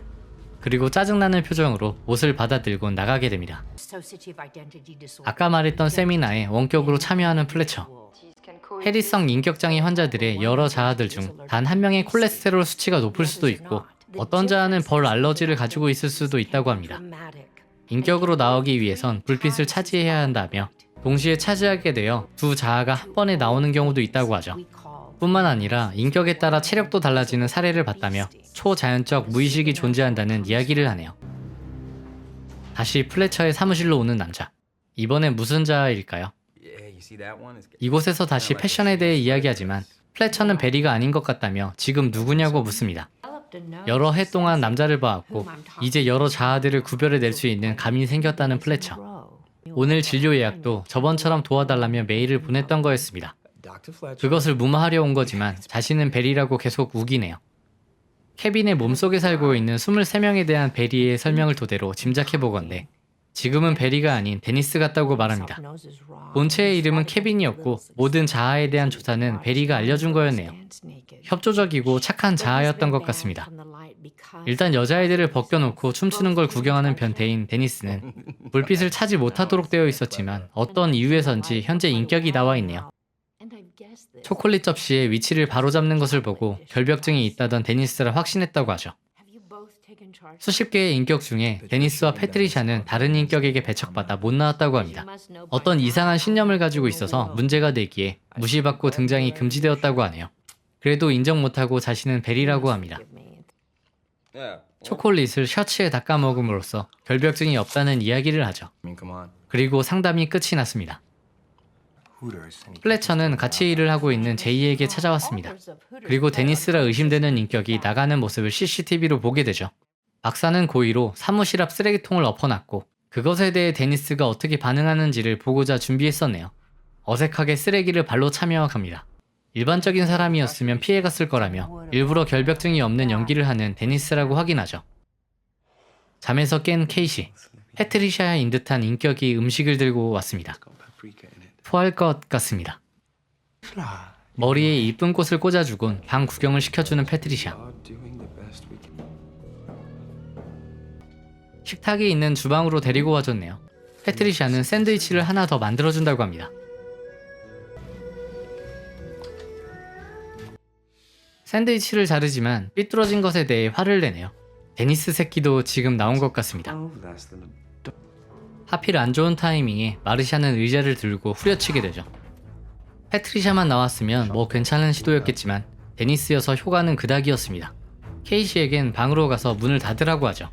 그리고 짜증나는 표정으로 옷을 받아들고 나가게 됩니다. 아까 말했던 세미나에 원격으로 참여하는 플래처. 해리성 인격장애 환자들의 여러 자아들 중 단 한 명의 콜레스테롤 수치가 높을 수도 있고 어떤 자아는 벌 알러지를 가지고 있을 수도 있다고 합니다. 인격으로 나오기 위해선 불빛을 차지해야 한다며 동시에 차지하게 되어 두 자아가 한 번에 나오는 경우도 있다고 하죠. 뿐만 아니라 인격에 따라 체력도 달라지는 사례를 봤다며 초자연적 무의식이 존재한다는 이야기를 하네요. 다시 플래처의 사무실로 오는 남자. 이번엔 무슨 자아일까요? 이곳에서 다시 패션에 대해 이야기하지만 플래처는 베리가 아닌 것 같다며 지금 누구냐고 묻습니다. 여러 해 동안 남자를 봐왔고 이제 여러 자아들을 구별해낼 수 있는 감이 생겼다는 플래처. 오늘 진료 예약도 저번처럼 도와달라며 메일을 보냈던 거였습니다. Dr. Fletcher. 그것을 무마하려 온 거지만 자신은 베리라고 계속 우기네요. 케빈의 몸속에 살고 있는 23명에 대한 베리의 설명을 토대로 짐작해보건대 지금은 베리가 아닌 데니스 같다고 말합니다. 본체의 이름은 케빈이었고 모든 자아에 대한 조사는 베리가 알려준 거였네요. 협조적이고 착한 자아였던 것 같습니다. 일단 여자애들을 벗겨놓고 춤추는 걸 구경하는 변태인 데니스는 불빛을 차지 못하도록 되어 있었지만 어떤 이유에선지 현재 인격이 나와 있네요. 초콜릿 접시에 위치를 바로잡는 것을 보고 결벽증이 있다던 데니스라 확신했다고 하죠. 수십 개의 인격 중에 데니스와 패트리샤는 다른 인격에게 배척받아 못 나왔다고 합니다. 어떤 이상한 신념을 가지고 있어서 문제가 되기에 무시받고 등장이 금지되었다고 하네요. 그래도 인정 못하고 자신은 베리라고 합니다. 초콜릿을 셔츠에 닦아 먹음으로써 결벽증이 없다는 이야기를 하죠. Come on. 그리고 상담이 끝이 났습니다. 플래처는 같이 일을 하고 있는 제이에게 찾아왔습니다. 그리고 데니스라 의심되는 인격이 나가는 모습을 CCTV로 보게 되죠. 박사는 고의로 사무실 앞 쓰레기통을 엎어놨고 그것에 대해 데니스가 어떻게 반응하는지를 보고자 준비했었네요. 어색하게 쓰레기를 발로 차며 갑니다. 일반적인 사람이었으면 피해갔을 거라며 일부러 결벽증이 없는 연기를 하는 데니스라고 확인하죠. 잠에서 깬 케이시, 패트리샤인 듯한 인격이 음식을 들고 왔습니다. 토할 것 같습니다. 머리에 이쁜 꽃을 꽂아주곤 방 구경을 시켜주는 패트리샤. Doing the best we can. 식탁이 있는 주방으로 데리고 와줬네요. 패트리샤는 샌드위치를 하나 더 만들어준다고 합니다. 샌드위치를 자르지만 삐뚤어진 것에 대해 화를 내네요. 데니스 새끼도 지금 나온 것 같습니다. Oh, less than a 하필 안 좋은 타이밍에 마르샤는 의자를 들고 후려치게 되죠. 패트리샤만 나왔으면 뭐 괜찮은 시도였겠지만 데니스여서 효과는 그닥이었습니다. 케이시에겐 방으로 가서 문을 닫으라고 하죠.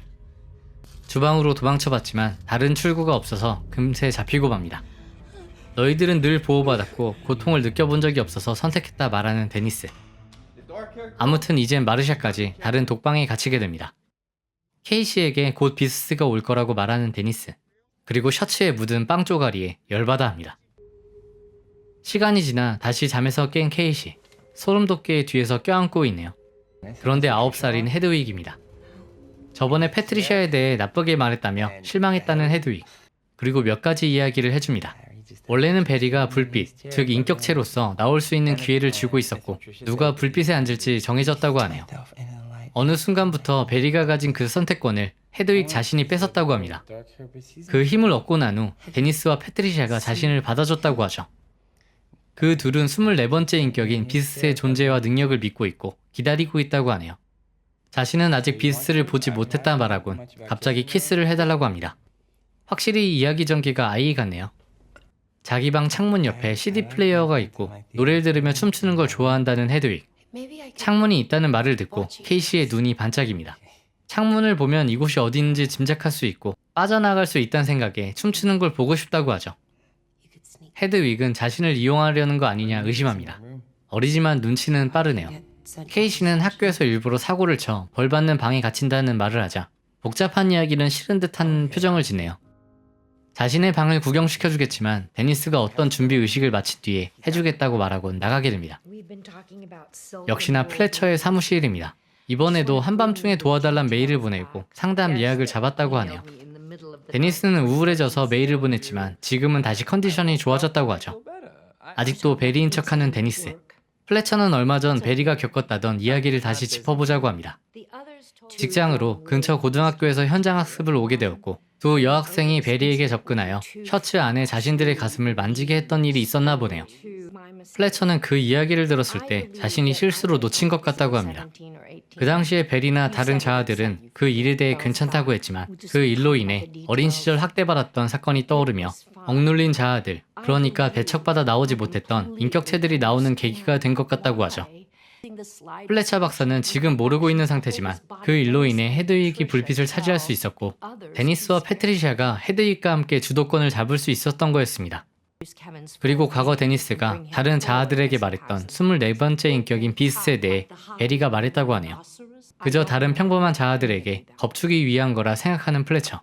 주방으로 도망쳐봤지만 다른 출구가 없어서 금세 잡히고 맙니다. 너희들은 늘 보호받았고 고통을 느껴본 적이 없어서 선택했다 말하는 데니스. 아무튼 이젠 마르샤까지 다른 독방에 갇히게 됩니다. 케이시에게 곧 비스가 올 거라고 말하는 데니스. 그리고 셔츠에 묻은 빵 쪼가리에 열받아 합니다. 시간이 지나 다시 잠에서 깬 케이시. 소름 돋게 뒤에서 껴안고 있네요. 그런데 9살인 헤드윅입니다. 저번에 패트리샤에 대해 나쁘게 말했다며 실망했다는 헤드윅. 그리고 몇 가지 이야기를 해줍니다. 원래는 베리가 불빛, 즉 인격체로서 나올 수 있는 기회를 쥐고 있었고 누가 불빛에 앉을지 정해졌다고 하네요. 어느 순간부터 베리가 가진 그 선택권을 헤드윅 자신이 뺏었다고 합니다. 그 힘을 얻고 난 후 데니스와 패트리샤가 자신을 받아줬다고 하죠. 그 둘은 24번째 인격인 비스트의 존재와 능력을 믿고 있고 기다리고 있다고 하네요. 자신은 아직 비스트를 보지 못했다 말하곤 갑자기 키스를 해달라고 합니다. 확실히 이야기 전개가 아이 같네요. 자기 방 창문 옆에 CD 플레이어가 있고 노래를 들으며 춤추는 걸 좋아한다는 헤드윅. 창문이 있다는 말을 듣고 케이시의 눈이 반짝입니다. 창문을 보면 이곳이 어딘지 짐작할 수 있고 빠져나갈 수 있다는 생각에 춤추는 걸 보고 싶다고 하죠. 헤드윅은 자신을 이용하려는 거 아니냐 의심합니다. 어리지만 눈치는 빠르네요. 케이시는 학교에서 일부러 사고를 쳐 벌 받는 방에 갇힌다는 말을 하자 복잡한 이야기는 싫은 듯한 표정을 짓네요. 자신의 방을 구경시켜주겠지만 데니스가 어떤 준비 의식을 마친 뒤에 해주겠다고 말하고 나가게 됩니다. 역시나 플래처의 사무실입니다. 이번에도 한밤중에 도와달란 메일을 보내고 상담 예약을 잡았다고 하네요. 데니스는 우울해져서 메일을 보냈지만 지금은 다시 컨디션이 좋아졌다고 하죠. 아직도 베리인 척하는 데니스. 플래처는 얼마 전 베리가 겪었다던 이야기를 다시 짚어보자고 합니다. 직장으로 근처 고등학교에서 현장 학습을 오게 되었고 두 여학생이 베리에게 접근하여 셔츠 안에 자신들의 가슴을 만지게 했던 일이 있었나 보네요. 플래처는 그 이야기를 들었을 때 자신이 실수로 놓친 것 같다고 합니다. 그 당시에 베리나 다른 자아들은 그 일에 대해 괜찮다고 했지만 그 일로 인해 어린 시절 학대받았던 사건이 떠오르며 억눌린 자아들, 그러니까 배척받아 나오지 못했던 인격체들이 나오는 계기가 된 것 같다고 하죠. 플래처 박사는 지금 모르고 있는 상태지만 그 일로 인해 헤드윅이 불빛을 차지할 수 있었고 데니스와 패트리샤가 헤드윅과 함께 주도권을 잡을 수 있었던 거였습니다. 그리고 과거 데니스가 다른 자아들에게 말했던 24번째 인격인 비스트에 대해 베리가 말했다고 하네요. 그저 다른 평범한 자아들에게 겁주기 위한 거라 생각하는 플래처.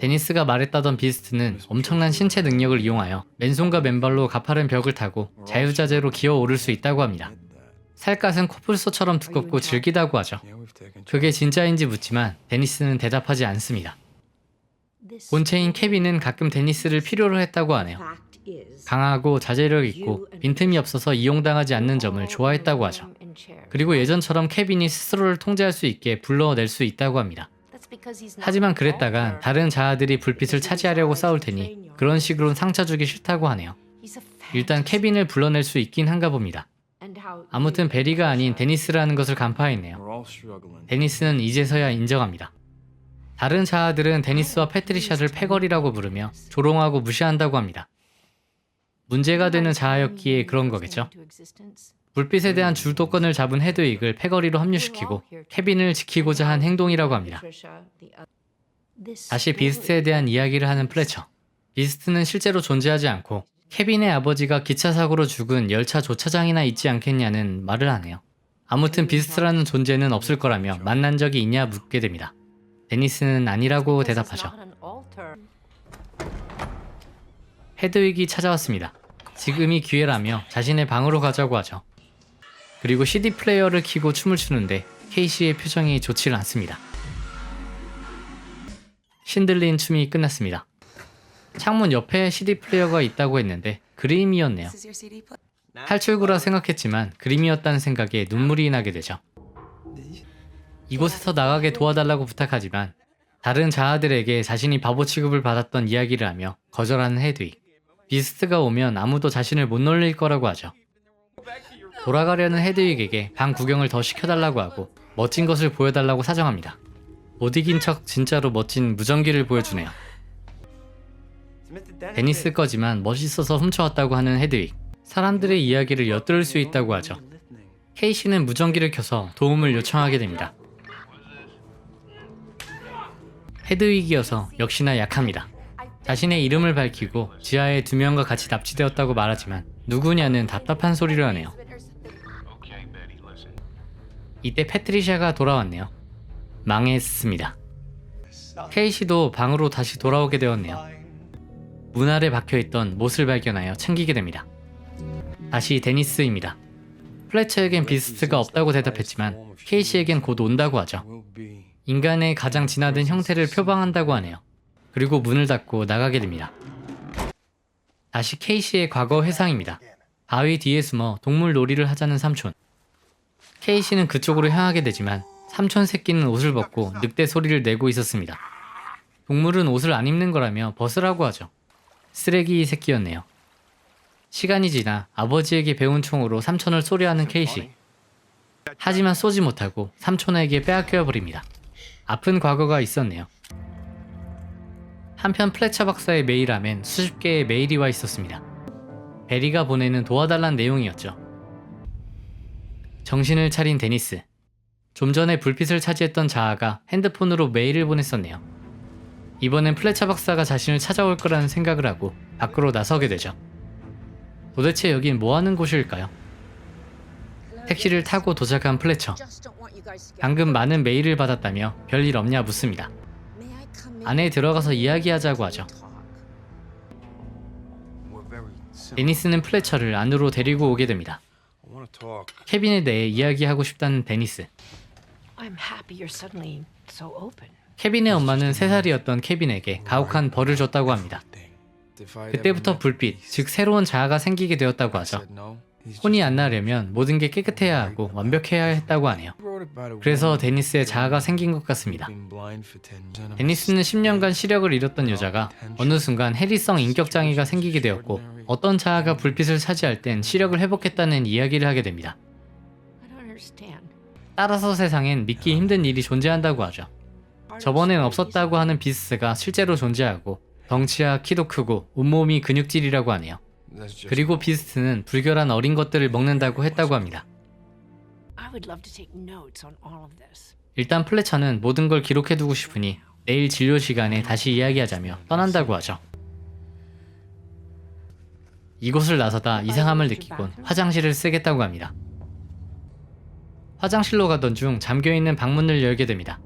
데니스가 말했다던 비스트는 엄청난 신체 능력을 이용하여 맨손과 맨발로 가파른 벽을 타고 자유자재로 기어오를 수 있다고 합니다. 살갗은 코뿔소처럼 두껍고 질기다고 하죠. 그게 진짜인지 묻지만 데니스는 대답하지 않습니다. 본체인 케빈은 가끔 데니스를 필요로 했다고 하네요. 강하고 자제력 있고 빈틈이 없어서 이용당하지 않는 점을 좋아했다고 하죠. 그리고 예전처럼 케빈이 스스로를 통제할 수 있게 불러낼 수 있다고 합니다. 하지만 그랬다간 다른 자아들이 불빛을 차지하려고 싸울 테니 그런 식으로는 상처 주기 싫다고 하네요. 일단 케빈을 불러낼 수 있긴 한가 봅니다. 아무튼 베리가 아닌 데니스라는 것을 간파했네요. 데니스는 이제서야 인정합니다. 다른 자아들은 데니스와 패트리샤를 패거리라고 부르며 조롱하고 무시한다고 합니다. 문제가 되는 자아였기에 그런 거겠죠. 불빛에 대한 주도권을 잡은 헤드윅을 패거리로 합류시키고 케빈을 지키고자 한 행동이라고 합니다. 다시 비스트에 대한 이야기를 하는 플래처. 비스트는 실제로 존재하지 않고 케빈의 아버지가 기차 사고로 죽은 열차 조차장이나 있지 않겠냐는 말을 하네요. 아무튼 비스트라는 존재는 없을 거라며 만난 적이 있냐 묻게 됩니다. 데니스는 아니라고 대답하죠. 헤드윅이 찾아왔습니다. 지금이 기회라며 자신의 방으로 가자고 하죠. 그리고 CD 플레이어를 켜고 춤을 추는데 케이시의 표정이 좋지 않습니다. 신들린 춤이 끝났습니다. 창문 옆에 CD 플레이어가 있다고 했는데 그림이었네요. 탈출구라 생각했지만 그림이었다는 생각에 눈물이 나게 되죠. 이곳에서 나가게 도와달라고 부탁하지만 다른 자아들에게 자신이 바보 취급을 받았던 이야기를 하며 거절하는 헤드윅. 비스트가 오면 아무도 자신을 못 놀릴 거라고 하죠. 돌아가려는 헤드윅에게 방 구경을 더 시켜달라고 하고 멋진 것을 보여달라고 사정합니다. 못 이긴 척 진짜로 멋진 무전기를 보여주네요. 데니스 거지만 멋있어서 훔쳐왔다고 하는 헤드윅. 사람들의 이야기를 엿들을 수 있다고 하죠. 케이시는 무전기를 켜서 도움을 요청하게 됩니다. 헤드윅이어서 역시나 약합니다. 자신의 이름을 밝히고 지하에 2명과 같이 납치되었다고 말하지만 누구냐는 답답한 소리를 하네요. 이때 패트리샤가 돌아왔네요. 망했습니다. 케이시도 방으로 다시 돌아오게 되었네요. 문 아래 박혀있던 못을 발견하여 챙기게 됩니다. 다시 데니스입니다. 플래처에겐 비스트가 없다고 대답했지만 케이시에겐 곧 온다고 하죠. Will be. 인간의 가장 진화된 형태를 표방한다고 하네요. 그리고 문을 닫고 나가게 됩니다. 다시 케이시의 과거 회상입니다. 바위 뒤에 숨어 동물 놀이를 하자는 삼촌. 케이시는 그쪽으로 향하게 되지만 삼촌 새끼는 옷을 벗고 늑대 소리를 내고 있었습니다. 동물은 옷을 안 입는 거라며 벗으라고 하죠. 쓰레기 새끼였네요. 시간이 지나 아버지에게 배운 총으로 삼촌을 쏘려하는 케이시. 하지만 쏘지 못하고 삼촌에게 빼앗겨 버립니다. 아픈 과거가 있었네요. 한편 플래처 박사의 메일함엔 수십 개의 메일이 와 있었습니다. 베리가 보내는 도와달란 내용이었죠. 정신을 차린 데니스. 좀 전에 불빛을 차지했던 자아가 핸드폰으로 메일을 보냈었네요. 이번엔 플래처 박사가 자신을 찾아올 거라는 생각을 하고 밖으로 나서게 되죠. 도대체 여긴 뭐하는 곳일까요? 택시를 타고 도착한 플래처. 방금 많은 메일을 받았다며 별일 없냐 묻습니다. 안에 들어가서 이야기하자고 하죠. We're very simple. 데니스는 플래처를 안으로 데리고 오게 됩니다. I want to talk. 케빈에 대해 이야기하고 싶다는 데니스. I'm happy you're suddenly so open. 케빈의 엄마는 3살이었던 케빈에게 가혹한 벌을 줬다고 합니다. If I 그때부터 불빛, 즉 새로운 자아가 생기게 되었다고 하죠. no. He's 혼이 안 나려면 모든 게 깨끗해야 하고 완벽해야 했다고 하네요. wrote about it. 그래서 데니스의 자아가 생긴 것 같습니다. Been blind for 10 years. 데니스는 10년간 시력을 잃었던 여자가 어느 순간 해리성 인격장애가 생기게 되었고 어떤 자아가 불빛을 차지할 땐 시력을 회복했다는 이야기를 하게 됩니다. I don't understand. 따라서 세상엔 믿기 힘든 일이 존재한다고 하죠. 저번엔 없었다고 하는 비스가 실제로 존재하고 덩치와 키도 크고 온몸이 근육질이라고 하네요. That's just 그리고 비스트는 불결한 어린 것들을 먹는다고 했다고 합니다. I would love to take notes on all of this. 일단 플래처는 모든 걸 기록해두고 싶으니 내일 진료 시간에 다시 이야기하자며 떠난다고 하죠. 이곳을 나서다 이상함을 느끼곤 화장실을 쓰겠다고 합니다. 화장실로 가던 중 잠겨있는 방문을 열게 됩니다.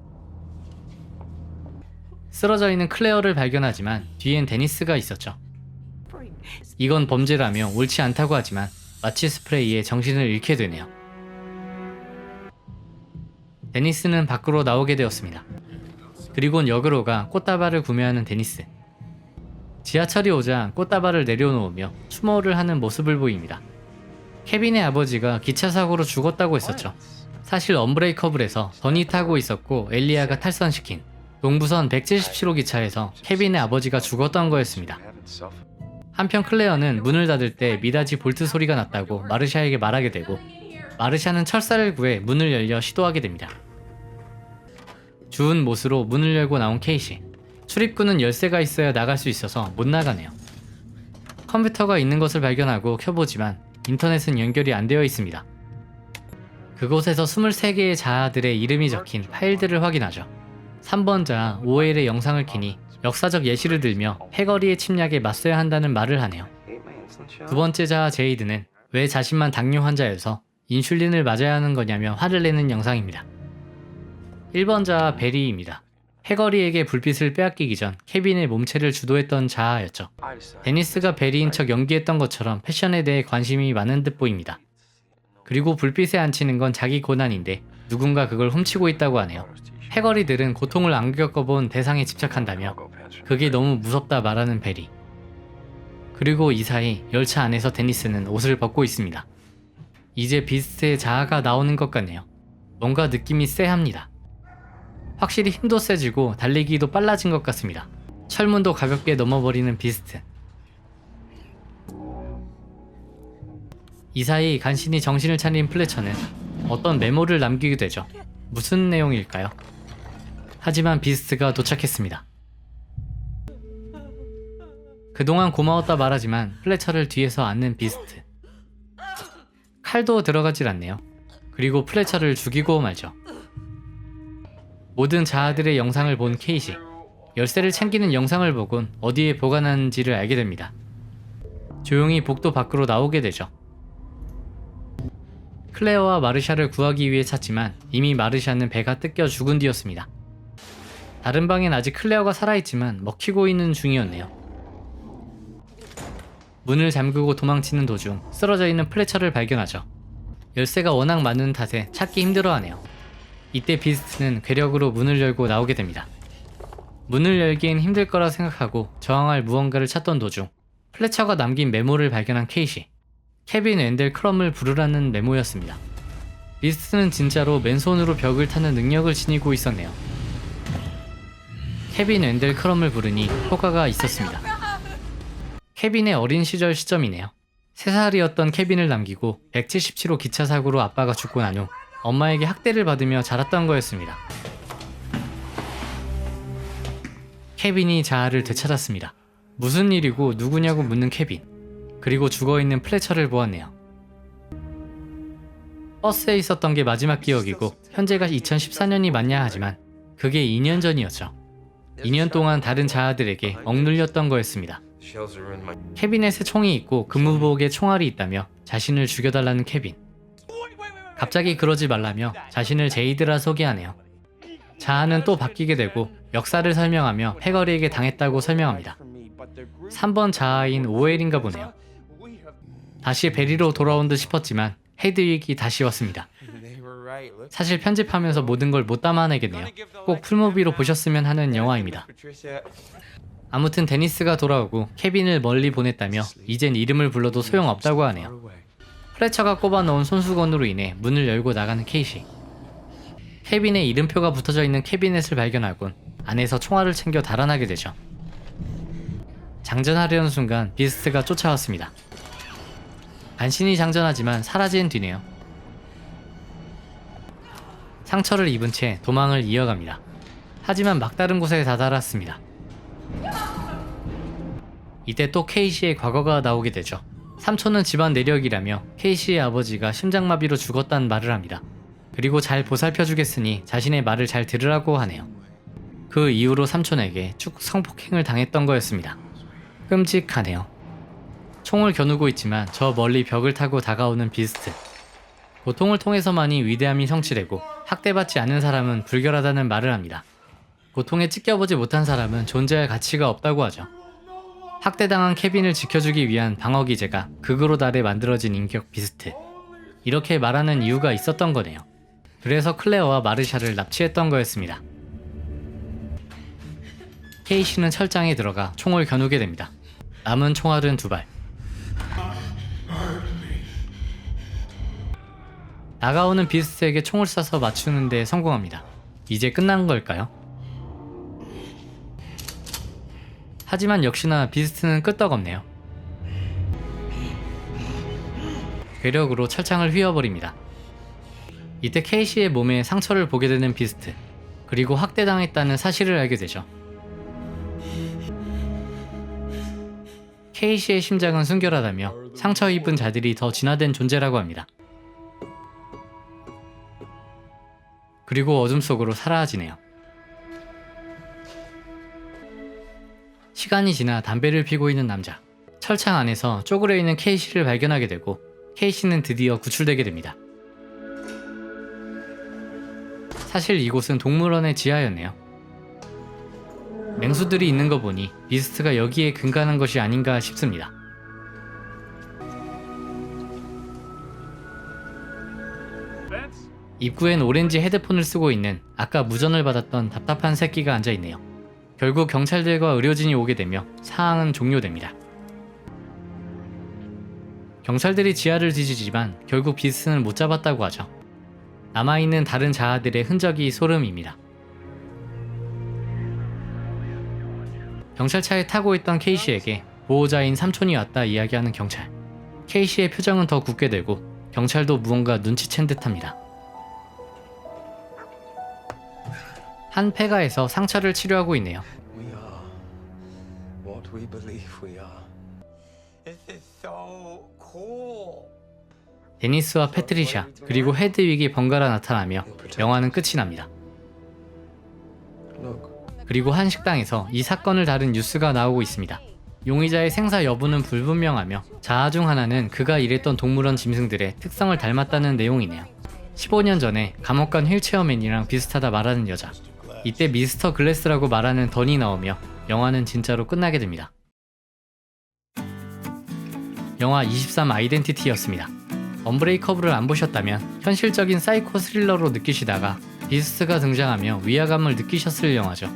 쓰러져 있는 클레어를 발견하지만 뒤엔 데니스가 있었죠. 이건 범죄라며 옳지 않다고 하지만 마취 스프레이에 정신을 잃게 되네요. 데니스는 밖으로 나오게 되었습니다. 그리곤 역으로 가 꽃다발을 구매하는 데니스. 지하철이 오자 꽃다발을 내려놓으며 추모를 하는 모습을 보입니다. 케빈의 아버지가 기차 사고로 죽었다고 했었죠. 사실 언브레이커블에서 던이 타고 있었고 엘리아가 탈선시킨 동부선 177호 기차에서 케빈의 아버지가 죽었던 거였습니다. 한편 클레어는 문을 닫을 때 미닫이 볼트 소리가 났다고 마르샤에게 말하게 되고 마르샤는 철사를 구해 문을 열려 시도하게 됩니다. 주운 못으로 문을 열고 나온 케이시. 출입구는 열쇠가 있어야 나갈 수 있어서 못 나가네요. 컴퓨터가 있는 것을 발견하고 켜보지만 인터넷은 연결이 안 되어 있습니다. 그곳에서 23개의 자아들의 이름이 적힌 파일들을 확인하죠. 3번 자아 OL의 영상을 키니 역사적 예시를 들며 패거리의 침략에 맞서야 한다는 말을 하네요. 두 번째 자아 제이드는 왜 자신만 당뇨 환자여서 인슐린을 맞아야 하는 거냐며 화를 내는 영상입니다. 1번 자아 베리입니다. 패거리에게 불빛을 빼앗기기 전 케빈의 몸체를 주도했던 자아였죠. 데니스가 베리인 척 연기했던 것처럼 패션에 대해 관심이 많은 듯 보입니다. 그리고 불빛에 앉히는 건 자기 고난인데 누군가 그걸 훔치고 있다고 하네요. 패거리들은 고통을 안 겪어본 대상에 집착한다며 그게 너무 무섭다 말하는 베리. 그리고 이 사이 열차 안에서 데니스는 옷을 벗고 있습니다. 이제 비스트의 자아가 나오는 것 같네요. 뭔가 느낌이 쎄합니다. 확실히 힘도 세지고 달리기도 빨라진 것 같습니다. 철문도 가볍게 넘어버리는 비스트. 이 사이 간신히 정신을 차린 플래처는 어떤 메모를 남기게 되죠. 무슨 내용일까요? 하지만 비스트가 도착했습니다. 그동안 고마웠다 말하지만 플래처를 뒤에서 안는 비스트. 칼도 들어가질 않네요. 그리고 플래처를 죽이고 말죠. 모든 자아들의 영상을 본 케이시. 열쇠를 챙기는 영상을 보곤 어디에 보관하는지를 알게 됩니다. 조용히 복도 밖으로 나오게 되죠. 클레어와 마르샤를 구하기 위해 찾지만 이미 마르샤는 배가 뜯겨 죽은 뒤였습니다. 다른 방엔 아직 클레어가 살아있지만 먹히고 있는 중이었네요. 문을 잠그고 도망치는 도중 쓰러져 있는 플래처를 발견하죠. 열쇠가 워낙 많은 탓에 찾기 힘들어하네요. 이때 비스트는 괴력으로 문을 열고 나오게 됩니다. 문을 열기엔 힘들 거라 생각하고 저항할 무언가를 찾던 도중 플래처가 남긴 메모를 발견한 케이시. 케빈 웬델 크럼을 부르라는 메모였습니다. 비스트는 진짜로 맨손으로 벽을 타는 능력을 지니고 있었네요. 케빈 웬델 크럼을 부르니 효과가 있었습니다. 케빈의 어린 시절 시점이네요. 3살이었던 케빈을 남기고 177호 기차 사고로 아빠가 죽고 난 후 엄마에게 학대를 받으며 자랐던 거였습니다. 케빈이 자아를 되찾았습니다. 무슨 일이고 누구냐고 묻는 케빈. 그리고 죽어있는 플래처를 보았네요. 버스에 있었던 게 마지막 기억이고 현재가 2014년이 맞냐 하지만 그게 2년 전이었죠. 2년 동안 다른 자아들에게 억눌렸던 거였습니다. 케빈의 새 총이 있고 근무복에 총알이 있다며 자신을 죽여달라는 케빈. 갑자기 그러지 말라며 자신을 제이드라 소개하네요. 자아는 또 바뀌게 되고 역사를 설명하며 패거리에게 당했다고 설명합니다. 3번 자아인 오웰인가 보네요. 다시 베리로 돌아온 듯 싶었지만 헤드윅이 다시 왔습니다. 사실 편집하면서 모든 걸 못 담아내겠네요. 꼭 풀무비로 보셨으면 하는 영화입니다. 아무튼 데니스가 돌아오고 케빈을 멀리 보냈다며 이젠 이름을 불러도 소용없다고 하네요. 플래처가 꼽아놓은 손수건으로 인해 문을 열고 나가는 케이시. 케빈의 이름표가 붙어져 있는 캐비넷을 발견하곤 안에서 총알을 챙겨 달아나게 되죠. 장전하려는 순간 비스트가 쫓아왔습니다. 간신히 장전하지만 사라진 뒤네요. 상처를 입은 채 도망을 이어갑니다. 하지만 막다른 곳에 다다랐습니다. 이때 또 케이시의 과거가 나오게 되죠. 삼촌은 집안 내력이라며 케이시의 아버지가 심장마비로 죽었다는 말을 합니다. 그리고 잘 보살펴주겠으니 자신의 말을 잘 들으라고 하네요. 그 이후로 삼촌에게 쭉 성폭행을 당했던 거였습니다. 끔찍하네요. 총을 겨누고 있지만 저 멀리 벽을 타고 다가오는 비스트. 고통을 통해서만이 위대함이 성취되고 학대받지 않은 사람은 불결하다는 말을 합니다. 고통에 찢겨보지 못한 사람은 존재할 가치가 없다고 하죠. 학대당한 케빈을 지켜주기 위한 방어 기제가 극으로 달해 만들어진 인격 비스트. 이렇게 말하는 이유가 있었던 거네요. 그래서 클레어와 마르샤를 납치했던 거였습니다. 케이시는 철장에 들어가 총을 겨누게 됩니다. 남은 총알은 2발. 다가오는 비스트에게 총을 쏴서 맞추는 데 성공합니다. 이제 끝난 걸까요? 하지만 역시나 비스트는 끄떡없네요. 괴력으로 철창을 휘어버립니다. 이때 케이시의 몸에 상처를 보게 되는 비스트. 그리고 학대당했다는 사실을 알게 되죠. 케이시의 심장은 순결하다며 상처 입은 자들이 더 진화된 존재라고 합니다. 그리고 어둠 속으로 사라지네요. 시간이 지나 담배를 피고 있는 남자. 철창 안에서 쪼그려 있는 케이시를 발견하게 되고 케이시는 드디어 구출되게 됩니다. 사실 이곳은 동물원의 지하였네요. 맹수들이 있는 거 보니 비스트가 여기에 근간한 것이 아닌가 싶습니다. 입구엔 오렌지 헤드폰을 쓰고 있는 아까 무전을 받았던 답답한 새끼가 앉아있네요. 결국 경찰들과 의료진이 오게 되며 사항은 종료됩니다. 경찰들이 지하를 뒤지지만 결국 비스트는 못 잡았다고 하죠. 남아있는 다른 자아들의 흔적이 소름입니다. 경찰차에 타고 있던 케이시에게 보호자인 삼촌이 왔다 이야기하는 경찰. 케이시의 표정은 더 굳게 되고 경찰도 무언가 눈치챈 듯합니다. 한 폐가에서 상처를 치료하고 있네요. We are what we believe we are. This is so cool. 데니스와 패트리샤 그리고 헤드윅이 번갈아 나타나며 영화는 끝이 납니다. Look, 그리고 한 식당에서 이 사건을 다룬 뉴스가 나오고 있습니다. 용의자의 생사 여부는 불분명하며 자아 중 하나는 그가 일했던 동물원 짐승들의 특성을 닮았다는 내용이네요. 15년 전에 감옥 간 휠체어맨이랑 비슷하다 말하는 여자. 이때 미스터 글래스라고 말하는 던이 나오며 영화는 진짜로 끝나게 됩니다. 영화 23 아이덴티티였습니다. 언브레이커블을 안 보셨다면 현실적인 사이코 스릴러로 느끼시다가 비스트가 등장하며 위화감을 느끼셨을 영화죠.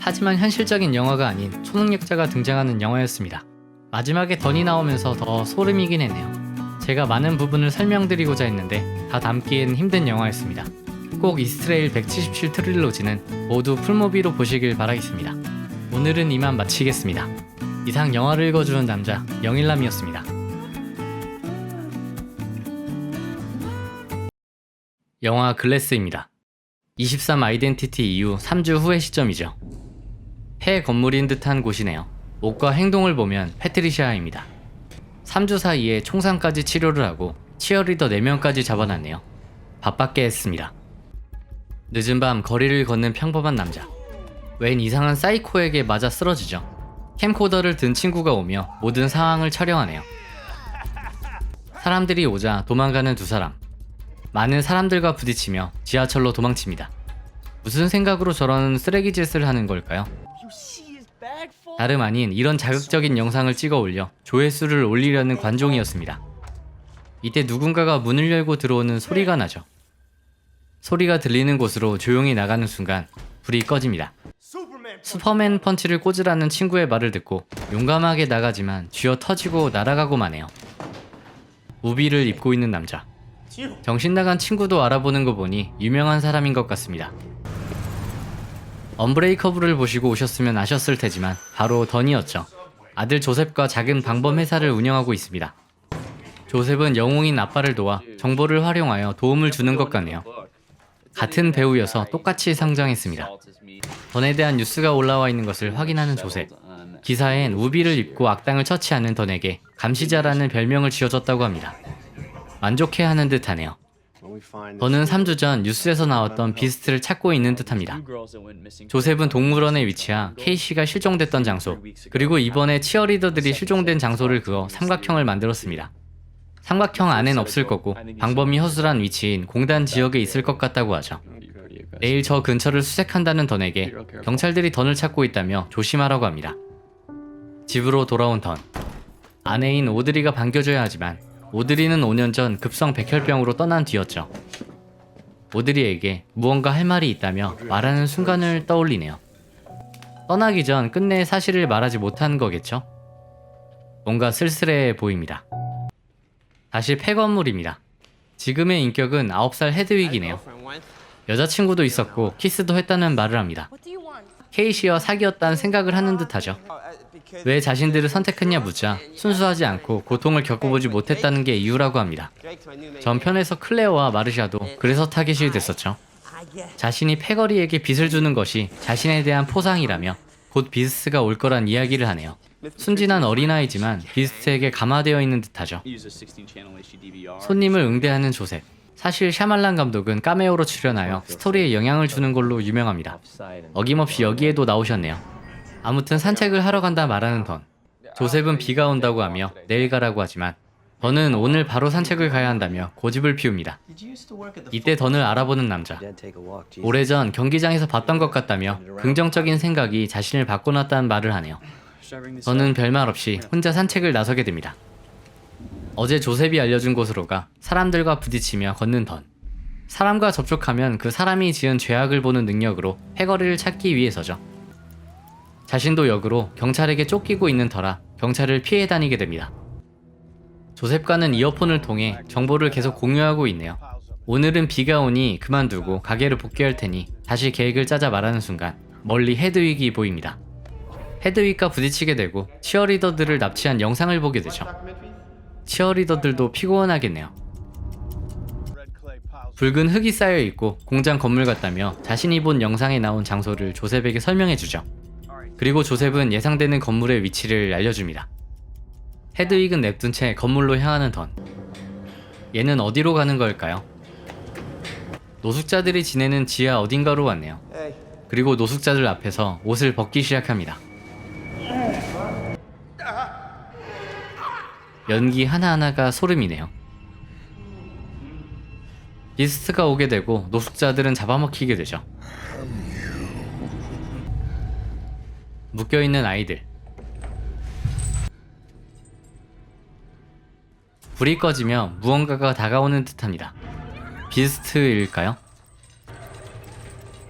하지만 현실적인 영화가 아닌 초능력자가 등장하는 영화였습니다. 마지막에 던이 나오면서 더 소름이긴 했네요. 제가 많은 부분을 설명드리고자 했는데 다 담기엔 힘든 영화였습니다. 꼭 이스트레일 177 트릴로지는 모두 풀무비로 보시길 바라겠습니다. 오늘은 이만 마치겠습니다. 이상 영화를 읽어주는 남자 영일남이었습니다. 영화 글래스입니다. 23 아이덴티티 이후 3주 후의 시점이죠. 폐 건물인 듯한 곳이네요. 옷과 행동을 보면 패트리샤입니다. 3주 사이에 총상까지 치료를 하고 치어리더 4명까지 잡아놨네요. 바빴게 했습니다. 늦은 밤 거리를 걷는 평범한 남자. 웬 이상한 사이코에게 맞아 쓰러지죠. 캠코더를 든 친구가 오며 모든 상황을 촬영하네요. 사람들이 오자 도망가는 두 사람. 많은 사람들과 부딪히며 지하철로 도망칩니다. 무슨 생각으로 저런 쓰레기 짓을 하는 걸까요? 다름 아닌 이런 자극적인 영상을 찍어 올려 조회수를 올리려는 관종이었습니다. 이때 누군가가 문을 열고 들어오는 소리가 나죠. 소리가 들리는 곳으로 조용히 나가는 순간 불이 꺼집니다. 슈퍼맨 펀치를 꽂으라는 친구의 말을 듣고 용감하게 나가지만 쥐어 터지고 날아가고만 해요. 우비를 입고 있는 남자. 정신 나간 친구도 알아보는 거 보니 유명한 사람인 것 같습니다. 언브레이커블을 보시고 오셨으면 아셨을 테지만 바로 던이었죠. 아들 조셉과 작은 방범 회사를 운영하고 있습니다. 조셉은 영웅인 아빠를 도와 정보를 활용하여 도움을 주는 것 같네요. 같은 배우여서 똑같이 상정했습니다. 던에 대한 뉴스가 올라와 있는 것을 확인하는 조셉. 기사엔 우비를 입고 악당을 처치하는 던에게 감시자라는 별명을 지어줬다고 합니다. 만족해하는 듯하네요. 던은 3주 전 뉴스에서 나왔던 비스트를 찾고 있는 듯합니다. 조셉은 동물원에 위치한 케이시가 실종됐던 장소, 그리고 이번에 치어리더들이 실종된 장소를 그어 삼각형을 만들었습니다. 삼각형 안엔 없을 거고 방범이 허술한 위치인 공단 지역에 있을 것 같다고 하죠. 내일 저 근처를 수색한다는 던에게 경찰들이 던을 찾고 있다며 조심하라고 합니다. 집으로 돌아온 던. 아내인 오드리가 반겨줘야 하지만 오드리는 5년 전 급성 백혈병으로 떠난 뒤였죠. 오드리에게 무언가 할 말이 있다며 말하는 순간을 떠올리네요. 떠나기 전 끝내 사실을 말하지 못한 거겠죠? 뭔가 쓸쓸해 보입니다. 다시 폐건물입니다. 지금의 인격은 9살 헤드윅이네요. 여자친구도 있었고 키스도 했다는 말을 합니다. 케이시와 사귀었다는 생각을 하는 듯하죠. 왜 자신들을 선택했냐 묻자 순수하지 않고 고통을 겪어보지 못했다는 게 이유라고 합니다. 전편에서 클레어와 마르샤도 그래서 타깃이 됐었죠. 자신이 패거리에게 빚을 주는 것이 자신에 대한 포상이라며 곧 비스트가 올 거란 이야기를 하네요. 순진한 어린아이지만 비스트에게 감화되어 있는 듯하죠. 손님을 응대하는 조셉. 사실 샤말란 감독은 카메오로 출연하여 스토리에 영향을 주는 걸로 유명합니다. 어김없이 여기에도 나오셨네요. 아무튼 산책을 하러 간다 말하는 던. 조셉은 비가 온다고 하며 내일 가라고 하지만 던은 오늘 바로 산책을 가야 한다며 고집을 피웁니다. 이때 던을 알아보는 남자. 오래전 경기장에서 봤던 것 같다며 긍정적인 생각이 자신을 바꿔놨다는 말을 하네요. 던은 별말 없이 혼자 산책을 나서게 됩니다. 어제 조셉이 알려준 곳으로 가 사람들과 부딪히며 걷는 던. 사람과 접촉하면 그 사람이 지은 죄악을 보는 능력으로 패거리를 찾기 위해서죠. 자신도 역으로 경찰에게 쫓기고 있는 터라 경찰을 피해 다니게 됩니다. 조셉과는 이어폰을 통해 정보를 계속 공유하고 있네요. 오늘은 비가 오니 그만두고 가게를 복귀할 테니 다시 계획을 짜자 말하는 순간 멀리 헤드윅이 보입니다. 헤드윅과 부딪히게 되고 치어리더들을 납치한 영상을 보게 되죠. 치어리더들도 피곤하겠네요. 붉은 흙이 쌓여있고 공장 건물 같다며 자신이 본 영상에 나온 장소를 조셉에게 설명해주죠. 그리고 조셉은 예상되는 건물의 위치를 알려줍니다. 헤드윅은 냅둔 채 건물로 향하는 던. 얘는 어디로 가는 걸까요? 노숙자들이 지내는 지하 어딘가로 왔네요. 그리고 노숙자들 앞에서 옷을 벗기 시작합니다. 연기 하나하나가 소름이네요. 비스트가 오게 되고 노숙자들은 잡아먹히게 되죠. 묶여있는 아이들. 불이 꺼지며 무언가가 다가오는 듯합니다. 비스트일까요?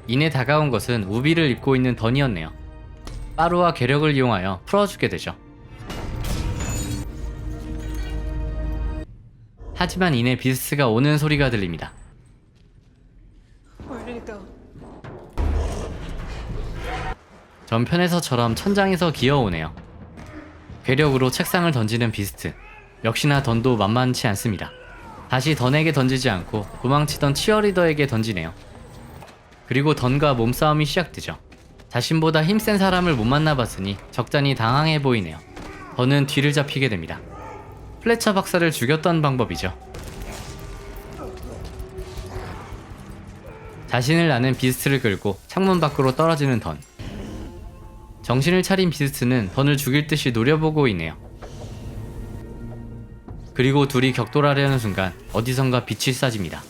이내 다가온 것은 우비를 입고 있는 던이었네요. 빠루와 괴력을 이용하여 풀어주게 되죠. 하지만 이내 비스트가 오는 소리가 들립니다. Where did it go? 전편에서처럼 천장에서 기어오네요. 괴력으로 책상을 던지는 비스트. 역시나 던도 만만치 않습니다. 다시 던에게 던지지 않고 도망치던 치어리더에게 던지네요. 그리고 던과 몸싸움이 시작되죠. 자신보다 힘센 사람을 못 만나봤으니 적잖이 당황해 보이네요. 던은 뒤를 잡히게 됩니다. 플래처 박사를 죽였던 방법이죠. 자신을 아는 비스트를 끌고 창문 밖으로 떨어지는 던. 정신을 차린 비스트는 던을 죽일 듯이 노려보고 있네요. 그리고 둘이 격돌하려는 순간 어디선가 빛이 쏴집니다.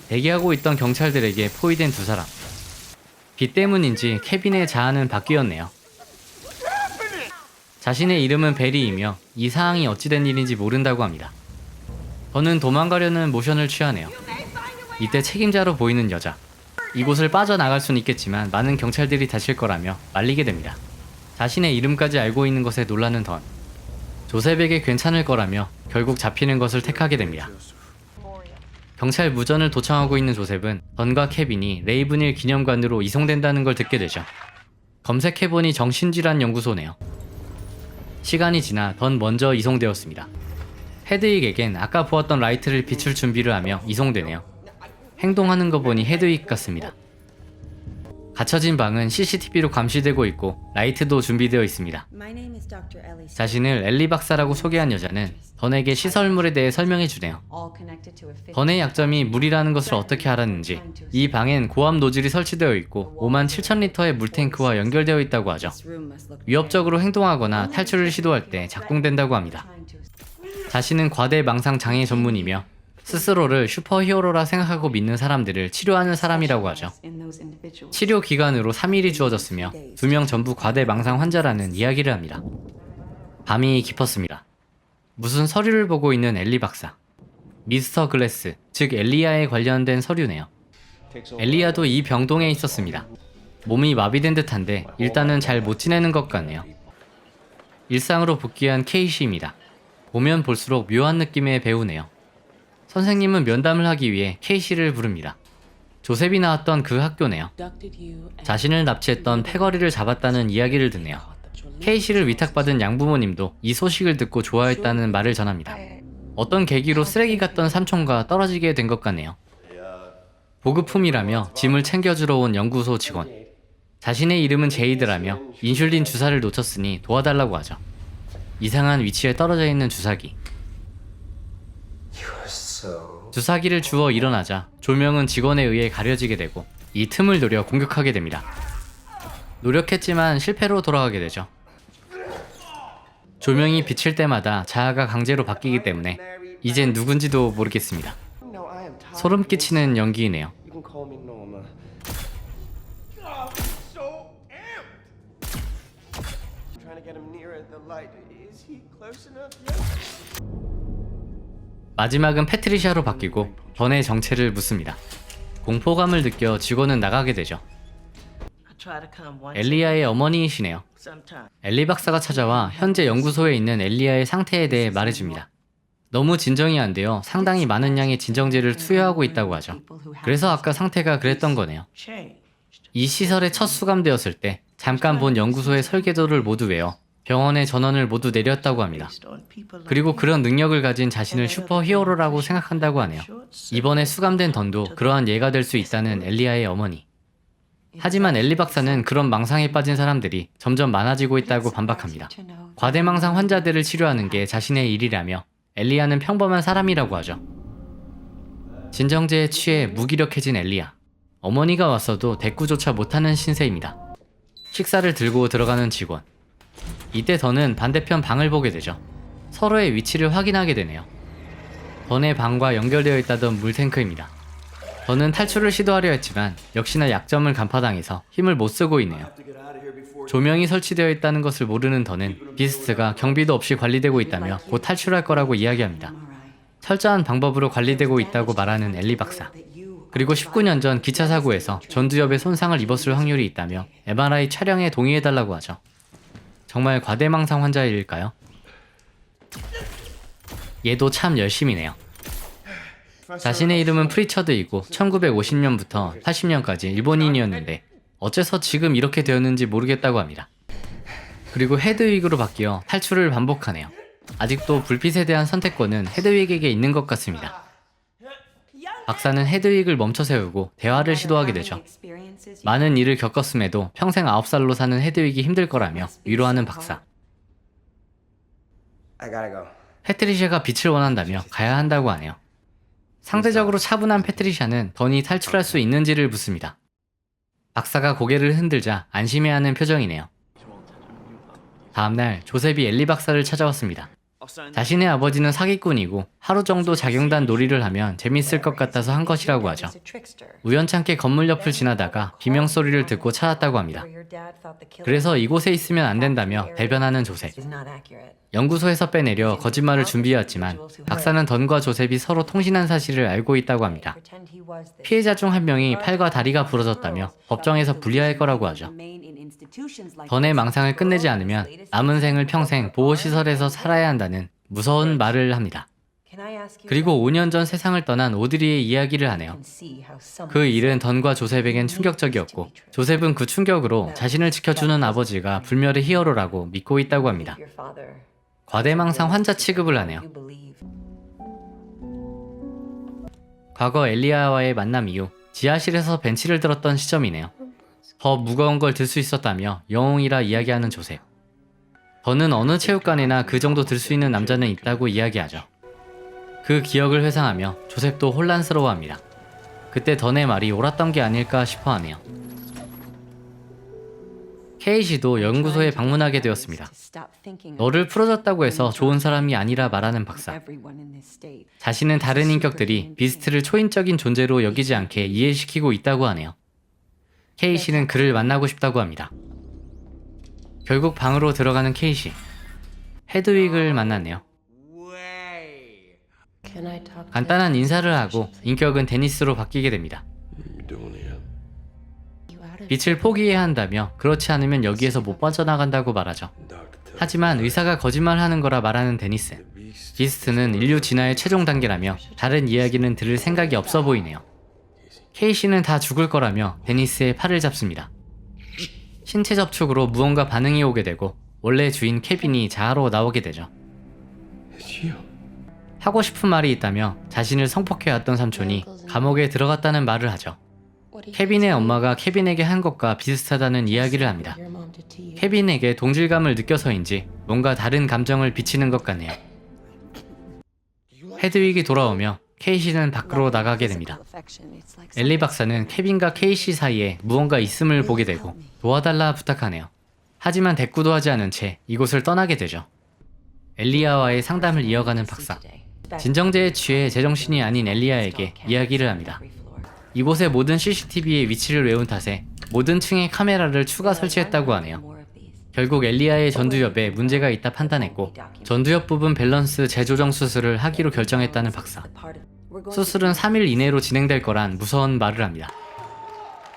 대기하고 있던 경찰들에게 포위된 두 사람. 빛 때문인지 케빈의 자아는 바뀌었네요. 자신의 이름은 베리이며 이 상황이 어찌된 일인지 모른다고 합니다. 던은 도망가려는 모션을 취하네요. 이때 책임자로 보이는 여자. 이곳을 빠져나갈 순 있겠지만 많은 경찰들이 다칠 거라며 말리게 됩니다. 자신의 이름까지 알고 있는 것에 놀라는 던. 조셉에게 괜찮을 거라며 결국 잡히는 것을 택하게 됩니다. 경찰 무전을 도청하고 있는 조셉은 던과 케빈이 레이븐힐 기념관으로 이송된다는 걸 듣게 되죠. 검색해보니 정신질환 연구소네요. 시간이 지나 던 먼저 이송되었습니다. 헤드윅에겐 아까 보았던 라이트를 비출 준비를 하며 이송되네요. 행동하는 거 보니 헤드윅 같습니다. 갇혀진 방은 CCTV로 감시되고 있고 라이트도 준비되어 있습니다. 자신을 엘리 박사라고 소개한 여자는 던에게 시설물에 대해 설명해 주네요. 던의 약점이 물이라는 것을 어떻게 알았는지 이 방엔 고압 노즐이 설치되어 있고 57,000리터의 물탱크와 연결되어 있다고 하죠. 위협적으로 행동하거나 탈출을 시도할 때 작동된다고 합니다. 자신은 과대망상 장애 전문이며 스스로를 슈퍼히어로라 생각하고 믿는 사람들을 치료하는 사람이라고 하죠. 치료 기간으로 3일이 주어졌으며 2명 전부 과대망상 환자라는 이야기를 합니다. 밤이 깊었습니다. 무슨 서류를 보고 있는 엘리 박사. 미스터 글래스, 즉 엘리아에 관련된 서류네요. 엘리아도 이 병동에 있었습니다. 몸이 마비된 듯한데 일단은 잘 못 지내는 것 같네요. 일상으로 복귀한 케이시입니다. 보면 볼수록 묘한 느낌의 배우네요. 선생님은 면담을 하기 위해 케이시를 부릅니다. 조셉이 나왔던 그 학교네요. 자신을 납치했던 패거리를 잡았다는 이야기를 듣네요. 케이시를 위탁받은 양부모님도 이 소식을 듣고 좋아했다는 말을 전합니다. 어떤 계기로 쓰레기 같던 삼촌과 떨어지게 된 것 같네요. 보급품이라며 짐을 챙겨주러 온 연구소 직원. 자신의 이름은 제이드라며 인슐린 주사를 놓쳤으니 도와달라고 하죠. 이상한 위치에 떨어져 있는 주사기. 주사기를 주워 일어나자 조명은 직원에 의해 가려지게 되고 이 틈을 노려 공격하게 됩니다. 노력했지만 실패로 돌아가게 되죠. 조명이 비칠 때마다 자아가 강제로 바뀌기 때문에 이젠 누군지도 모르겠습니다. 소름 끼치는 연기이네요. 마지막은 패트리샤로 바뀌고 던의 정체를 묻습니다. 공포감을 느껴 직원은 나가게 되죠. 엘리아의 어머니이시네요. 엘리 박사가 찾아와 현재 연구소에 있는 엘리아의 상태에 대해 말해줍니다. 너무 진정이 안 되어 상당히 많은 양의 진정제를 투여하고 있다고 하죠. 그래서 아까 상태가 그랬던 거네요. 이 시설에 첫 수감되었을 때 잠깐 본 연구소의 설계도를 모두 외워 병원의 전원을 모두 내렸다고 합니다. 그리고 그런 능력을 가진 자신을 슈퍼히어로라고 생각한다고 하네요. 이번에 수감된 던도 그러한 예가 될 수 있다는 엘리아의 어머니. 하지만 엘리 박사는 그런 망상에 빠진 사람들이 점점 많아지고 있다고 반박합니다. 과대망상 환자들을 치료하는 게 자신의 일이라며 엘리아는 평범한 사람이라고 하죠. 진정제에 취해 무기력해진 엘리아. 어머니가 왔어도 대꾸조차 못하는 신세입니다. 식사를 들고 들어가는 직원. 이때 던은 반대편 방을 보게 되죠. 서로의 위치를 확인하게 되네요. 던의 방과 연결되어 있다던 물탱크입니다. 던은 탈출을 시도하려 했지만 역시나 약점을 간파당해서 힘을 못 쓰고 있네요. 조명이 설치되어 있다는 것을 모르는 더는 비스트가 경비도 없이 관리되고 있다며 곧 탈출할 거라고 이야기합니다. 철저한 방법으로 관리되고 있다고 말하는 엘리 박사. 그리고 19년 전 기차 사고에서 전두엽에 손상을 입었을 확률이 있다며 MRI 촬영에 동의해달라고 하죠. 정말 과대망상 환자일까요? 얘도 참 열심이네요. 자신의 이름은 프리처드이고 1950년부터 80년까지 일본인이었는데 어째서 지금 이렇게 되었는지 모르겠다고 합니다. 그리고 헤드윅으로 바뀌어 탈출을 반복하네요. 아직도 불빛에 대한 선택권은 헤드윅에게 있는 것 같습니다. 박사는 헤드윅을 멈춰 세우고 대화를 시도하게 되죠. 많은 일을 겪었음에도 평생 9살로 사는 헤드윅이 힘들 거라며 위로하는 박사. I gotta go. 패트리샤가 빛을 원한다며 가야 한다고 하네요. 상대적으로 차분한 패트리샤는 던이 탈출할 수 있는지를 묻습니다. 박사가 고개를 흔들자 안심해하는 표정이네요. 다음날 조셉이 엘리 박사를 찾아왔습니다. 자신의 아버지는 사기꾼이고 하루 정도 자경단 놀이를 하면 재밌을 것 같아서 한 것이라고 하죠. 우연찮게 건물 옆을 지나다가 비명소리를 듣고 찾았다고 합니다. 그래서 이곳에 있으면 안 된다며 대변하는 조셉. 연구소에서 빼내려 거짓말을 준비해왔지만 박사는 던과 조셉이 서로 통신한 사실을 알고 있다고 합니다. 피해자 중 한 명이 팔과 다리가 부러졌다며 법정에서 불리할 거라고 하죠. 던의 망상을 끝내지 않으면 남은 생을 평생 보호시설에서 살아야 한다는 무서운 말을 합니다. 그리고 5년 전 세상을 떠난 오드리의 이야기를 하네요. 그 일은 던과 조셉에겐 충격적이었고 조셉은 그 충격으로 자신을 지켜주는 아버지가 불멸의 히어로라고 믿고 있다고 합니다. 과대망상 환자 취급을 하네요. 과거 엘리아와의 만남 이후 지하실에서 벤치를 들었던 시점이네요. 더 무거운 걸 들 수 있었다며 영웅이라 이야기하는 조셉. 더는 어느 체육관에나 그 정도 들 수 있는 남자는 있다고 이야기하죠. 그 기억을 회상하며 조셉도 혼란스러워합니다. 그때 던의 말이 옳았던 게 아닐까 싶어 하네요. 케이시도 연구소에 방문하게 되었습니다. 너를 풀어줬다고 해서 좋은 사람이 아니라 말하는 박사. 자신은 다른 인격들이 비스트를 초인적인 존재로 여기지 않게 이해시키고 있다고 하네요. 케이시는 그를 만나고 싶다고 합니다. 결국 방으로 들어가는 케이시. 헤드윅을 만났네요. 간단한 인사를 하고 인격은 데니스로 바뀌게 됩니다. You doing here? 빛을 포기해야 한다며 그렇지 않으면 여기에서 못 빠져나간다고 말하죠. 하지만 의사가 거짓말하는 거라 말하는 데니스. 비스트는 인류 진화의 최종 단계라며 다른 이야기는 들을 생각이 없어 보이네요. 케이시는 다 죽을 거라며 데니스의 팔을 잡습니다. 신체 접촉으로 무언가 반응이 오게 되고 원래 주인 케빈이 자아로 나오게 되죠. It's you. 하고 싶은 말이 있다며 자신을 성폭해왔던 삼촌이 감옥에 들어갔다는 말을 하죠. 케빈의 엄마가 케빈에게 한 것과 비슷하다는 이야기를 합니다. 케빈에게 동질감을 느껴서인지 뭔가 다른 감정을 비치는 것 같네요. 헤드윅이 돌아오며 케이시는 밖으로 나가게 됩니다. 엘리 박사는 케빈과 케이시 사이에 무언가 있음을 보게 되고 도와달라 부탁하네요. 하지만 대꾸도 하지 않은 채 이곳을 떠나게 되죠. 엘리아와의 상담을 이어가는 박사. 진정제에 취해 제정신이 아닌 엘리아에게 이야기를 합니다. 이곳의 모든 CCTV의 위치를 외운 탓에 모든 층에 카메라를 추가 설치했다고 하네요. 결국 엘리아의 전두엽에 문제가 있다 판단했고 전두엽 부분 밸런스 재조정 수술을 하기로 결정했다는 박사. 수술은 3일 이내로 진행될 거란 무서운 말을 합니다.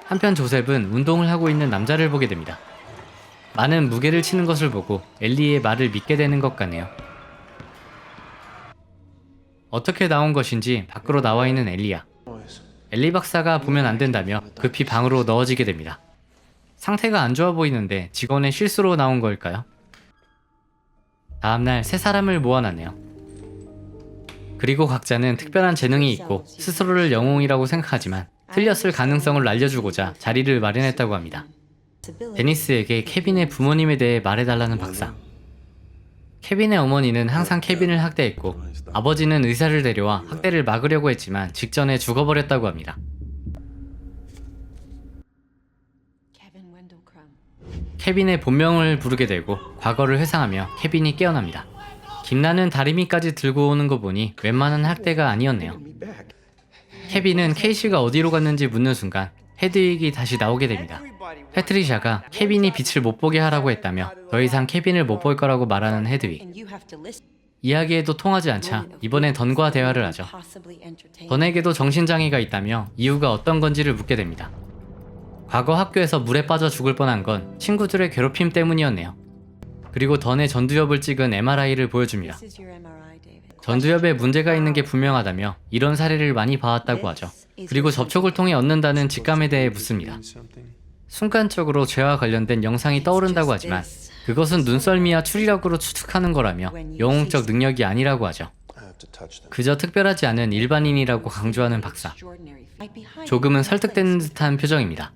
한편 조셉은 운동을 하고 있는 남자를 보게 됩니다. 많은 무게를 치는 것을 보고 엘리의 말을 믿게 되는 것 같네요. 어떻게 나온 것인지 밖으로 나와 있는 엘리야. 엘리 박사가 보면 안 된다며 급히 방으로 넣어지게 됩니다. 상태가 안 좋아 보이는데 직원의 실수로 나온 걸까요? 다음날 세 사람을 모아놨네요. 그리고 각자는 특별한 재능이 있고 스스로를 영웅이라고 생각하지만 틀렸을 가능성을 알려주고자 자리를 마련했다고 합니다. 데니스에게 케빈의 부모님에 대해 말해달라는 박사. 케빈의 어머니는 항상 케빈을 학대했고 아버지는 의사를 데려와 학대를 막으려고 했지만 직전에 죽어버렸다고 합니다. 케빈의 본명을 부르게 되고 과거를 회상하며 케빈이 깨어납니다. 김나는 다리미까지 들고 오는 거 보니 웬만한 학대가 아니었네요. 케빈은 케이시가 어디로 갔는지 묻는 순간 헤드윅이 다시 나오게 됩니다. 패트리샤가 케빈이 빛을 못 보게 하라고 했다며 더 이상 케빈을 못 볼 거라고 말하는 헤드윅. 이야기에도 통하지 않자 이번엔 던과 대화를 하죠. 던에게도 정신장애가 있다며 이유가 어떤 건지를 묻게 됩니다. 과거 학교에서 물에 빠져 죽을 뻔한 건 친구들의 괴롭힘 때문이었네요. 그리고 던의 전두엽을 찍은 MRI를 보여줍니다. 전두엽에 문제가 있는 게 분명하다며 이런 사례를 많이 봐왔다고 하죠. 그리고 접촉을 통해 얻는다는 직감에 대해 묻습니다. 순간적으로 죄와 관련된 영상이 떠오른다고 하지만 그것은 눈썰미와 추리력으로 추측하는 거라며 영웅적 능력이 아니라고 하죠. 그저 특별하지 않은 일반인이라고 강조하는 박사. 조금은 설득되는 듯한 표정입니다.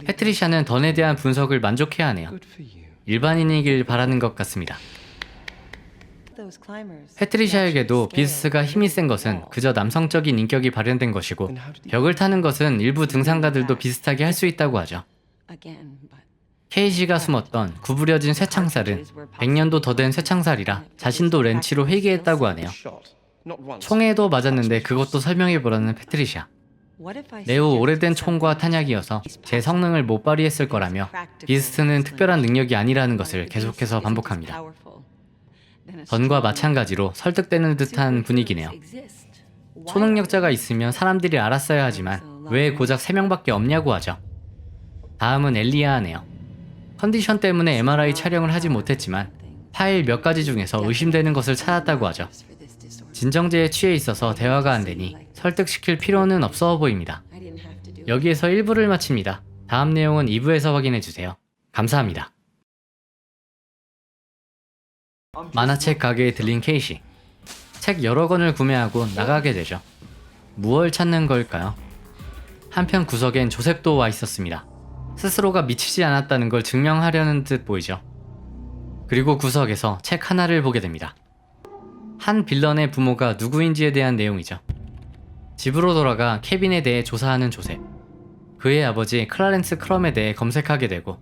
패트리샤는 던에 대한 분석을 만족해야 하네요. 일반인이길 바라는 것 같습니다. 패트리샤에게도 비스트가 힘이 센 것은 그저 남성적인 인격이 발현된 것이고 벽을 타는 것은 일부 등산가들도 비슷하게 할 수 있다고 하죠. 케이시가 숨었던 구부려진 쇠창살은 100년도 더 된 쇠창살이라 자신도 렌치로 회개했다고 하네요. 총에도 맞았는데 그것도 설명해보라는 패트리샤. 매우 오래된 총과 탄약이어서 제 성능을 못 발휘했을 거라며 비스트는 특별한 능력이 아니라는 것을 계속해서 반복합니다. 던과 마찬가지로 설득되는 듯한 분위기네요. 초능력자가 있으면 사람들이 알았어야 하지만 왜 고작 3명밖에 없냐고 하죠. 다음은 엘리아네요. 컨디션 때문에 MRI 촬영을 하지 못했지만 파일 몇 가지 중에서 의심되는 것을 찾았다고 하죠. 진정제에 취해 있어서 대화가 안 되니 설득시킬 필요는 없어 보입니다. 여기에서 1부를 마칩니다. 다음 내용은 2부에서 확인해주세요. 감사합니다. 만화책 가게에 들린 케이시. 책 여러 권을 구매하고 나가게 되죠. 무얼 찾는 걸까요? 한편 구석엔 조셉도 와 있었습니다. 스스로가 미치지 않았다는 걸 증명하려는 듯 보이죠. 그리고 구석에서 책 하나를 보게 됩니다. 한 빌런의 부모가 누구인지에 대한 내용이죠. 집으로 돌아가 케빈에 대해 조사하는 조셉. 그의 아버지 클라렌스 크럼에 대해 검색하게 되고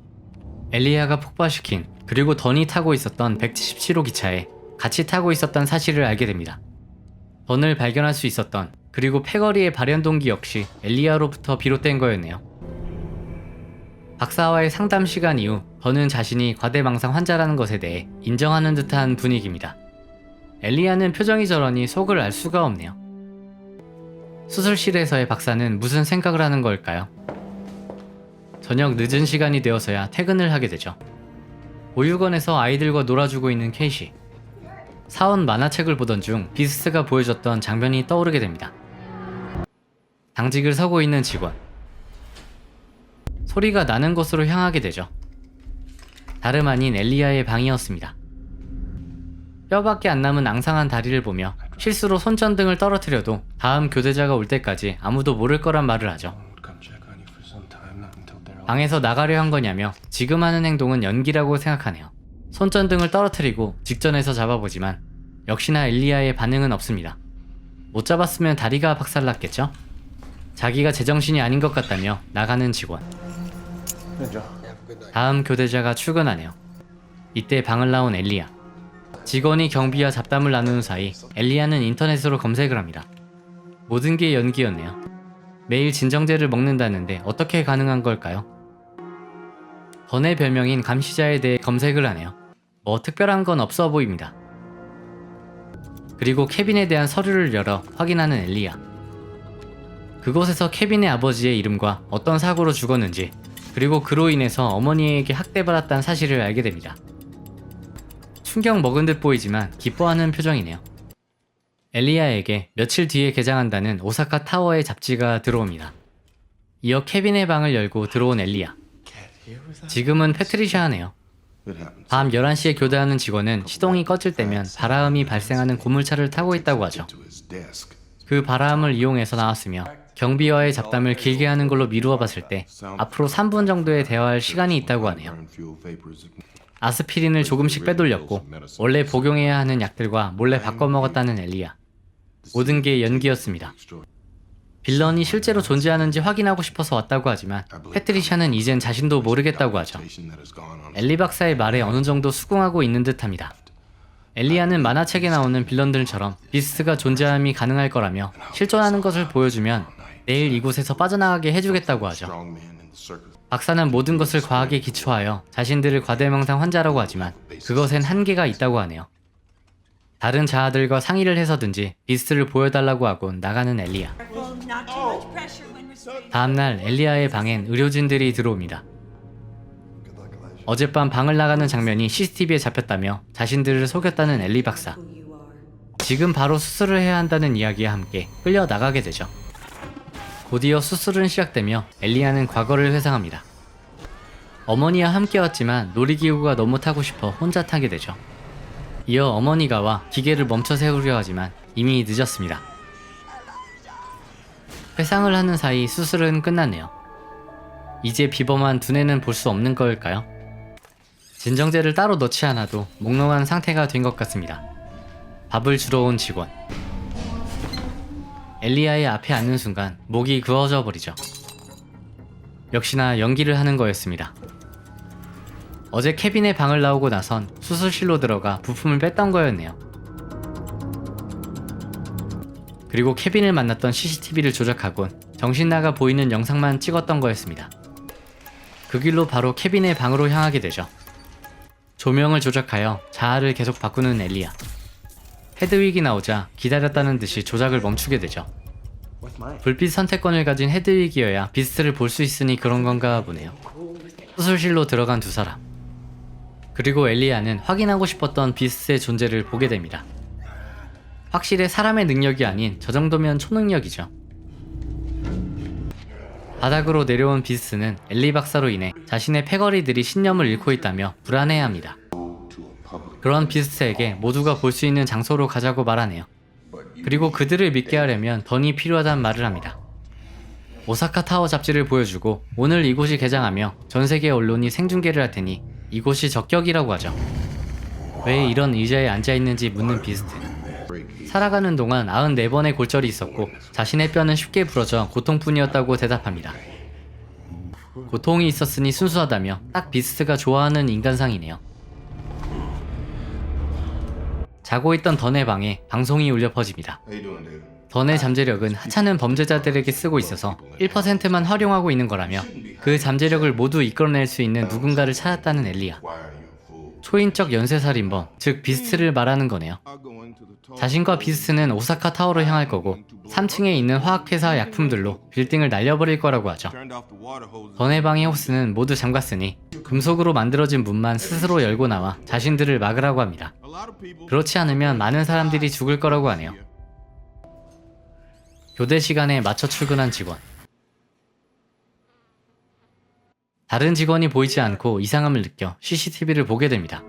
엘리아가 폭발시킨 그리고 던이 타고 있었던 177호 기차에 같이 타고 있었던 사실을 알게 됩니다. 던을 발견할 수 있었던 그리고 패거리의 발현 동기 역시 엘리아로부터 비롯된 거였네요. 박사와의 상담 시간 이후 던은 자신이 과대망상 환자라는 것에 대해 인정하는 듯한 분위기입니다. 엘리아는 표정이 저러니 속을 알 수가 없네요. 수술실에서의 박사는 무슨 생각을 하는 걸까요? 저녁 늦은 시간이 되어서야 퇴근을 하게 되죠. 보육원에서 아이들과 놀아주고 있는 케이시. 사온 만화책을 보던 중 비스트가 보여줬던 장면이 떠오르게 됩니다. 당직을 서고 있는 직원. 소리가 나는 곳으로 향하게 되죠. 다름 아닌 엘리아의 방이었습니다. 뼈밖에 안 남은 앙상한 다리를 보며 실수로 손전등을 떨어뜨려도 다음 교대자가 올 때까지 아무도 모를 거란 말을 하죠. 방에서 나가려 한 거냐며 지금 하는 행동은 연기라고 생각하네요. 손전등을 떨어뜨리고 직전에서 잡아보지만 역시나 엘리아의 반응은 없습니다. 못 잡았으면 다리가 박살났겠죠? 자기가 제정신이 아닌 것 같다며 나가는 직원. 다음 교대자가 출근하네요. 이때 방을 나온 엘리아. 직원이 경비와 잡담을 나누는 사이 엘리아는 인터넷으로 검색을 합니다. 모든 게 연기였네요. 매일 진정제를 먹는다는데 어떻게 가능한 걸까요? 던의 별명인 감시자에 대해 검색을 하네요. 뭐 특별한 건 없어 보입니다. 그리고 케빈에 대한 서류를 열어 확인하는 엘리아. 그곳에서 케빈의 아버지의 이름과 어떤 사고로 죽었는지 그리고 그로 인해서 어머니에게 학대받았다는 사실을 알게 됩니다. 충격 먹은 듯 보이지만 기뻐하는 표정이네요. 엘리아에게 며칠 뒤에 개장한다는 오사카 타워의 잡지가 들어옵니다. 이어 케빈의 방을 열고 들어온 엘리아. 지금은 패트리샤네요. 밤 11시에 교대하는 직원은 시동이 꺼질 때면 바람이 발생하는 고물차를 타고 있다고 하죠. 그 바람을 이용해서 나왔으며 경비와의 잡담을 길게 하는 걸로 미루어 봤을 때 앞으로 3분 정도의 대화할 시간이 있다고 하네요. 아스피린을 조금씩 빼돌렸고 원래 복용해야 하는 약들과 몰래 바꿔 먹었다는 엘리아. 모든 게 연기였습니다. 빌런이 실제로 존재하는지 확인하고 싶어서 왔다고 하지만 패트리샤는 이젠 자신도 모르겠다고 하죠. 엘리 박사의 말에 어느 정도 수긍하고 있는 듯합니다. 엘리아는 만화책에 나오는 빌런들처럼 비스트가 존재함이 가능할 거라며 실존하는 것을 보여주면 내일 이곳에서 빠져나가게 해주겠다고 하죠. 박사는 모든 것을 과학에 기초하여 자신들을 과대망상 환자라고 하지만 그것엔 한계가 있다고 하네요. 다른 자아들과 상의를 해서든지 비스트를 보여달라고 하고 나가는 엘리아. 다음날 엘리아의 방엔 의료진들이 들어옵니다. 어젯밤 방을 나가는 장면이 CCTV에 잡혔다며 자신들을 속였다는 엘리 박사. 지금 바로 수술을 해야 한다는 이야기와 함께 끌려 나가게 되죠. 곧이어 수술은 시작되며 엘리아는 과거를 회상합니다. 어머니와 함께 왔지만 놀이기구가 너무 타고 싶어 혼자 타게 되죠. 이어 어머니가 와 기계를 멈춰 세우려 하지만 이미 늦었습니다. 회상을 하는 사이 수술은 끝났네요. 이제 비범한 두뇌는 볼 수 없는 걸까요? 진정제를 따로 넣지 않아도 몽롱한 상태가 된 것 같습니다. 밥을 주러 온 직원. 엘리아의 앞에 앉는 순간 목이 그어져 버리죠. 역시나 연기를 하는 거였습니다. 어제 케빈의 방을 나오고 나선 수술실로 들어가 부품을 뺐던 거였네요. 그리고 케빈을 만났던 CCTV를 조작하곤 정신 나가 보이는 영상만 찍었던 거였습니다. 그 길로 바로 케빈의 방으로 향하게 되죠. 조명을 조작하여 자아를 계속 바꾸는 엘리아. 헤드윅이 나오자 기다렸다는 듯이 조작을 멈추게 되죠. 불빛 선택권을 가진 헤드윅이어야 비스트를 볼 수 있으니 그런 건가 보네요. 수술실로 들어간 두 사람. 그리고 엘리아는 확인하고 싶었던 비스트의 존재를 보게 됩니다. 확실히 사람의 능력이 아닌 저 정도면 초능력이죠. 바닥으로 내려온 비스트는 엘리 박사로 인해 자신의 패거리들이 신념을 잃고 있다며 불안해합니다. 그런 비스트에게 모두가 볼 수 있는 장소로 가자고 말하네요. 그리고 그들을 믿게 하려면 던이 필요하다는 말을 합니다. 오사카 타워 잡지를 보여주고 오늘 이곳이 개장하며 전세계 언론이 생중계를 할 테니 이곳이 적격이라고 하죠. 왜 이런 의자에 앉아있는지 묻는 비스트. 살아가는 동안 94번의 골절이 있었고 자신의 뼈는 쉽게 부러져 고통뿐이었다고 대답합니다. 고통이 있었으니 순수하다며 딱 비스트가 좋아하는 인간상이네요. 자고 있던 던의 방에 방송이 울려 퍼집니다. 던의 잠재력은 하찮은 범죄자들에게 쓰고 있어서 1%만 활용하고 있는 거라며 그 잠재력을 모두 이끌어낼 수 있는 누군가를 찾았다는 엘리아. 초인적 연쇄살인범, 즉 비스트를 말하는 거네요. 자신과 비스트는 오사카 타워로 향할 거고 3층에 있는 화학회사 약품들로 빌딩을 날려버릴 거라고 하죠. 던의 방의 호스는 모두 잠갔으니 금속으로 만들어진 문만 스스로 열고 나와 자신들을 막으라고 합니다. 그렇지 않으면 많은 사람들이 죽을 거라고 하네요. 교대 시간에 맞춰 출근한 직원. 다른 직원이 보이지 않고 이상함을 느껴 CCTV를 보게 됩니다.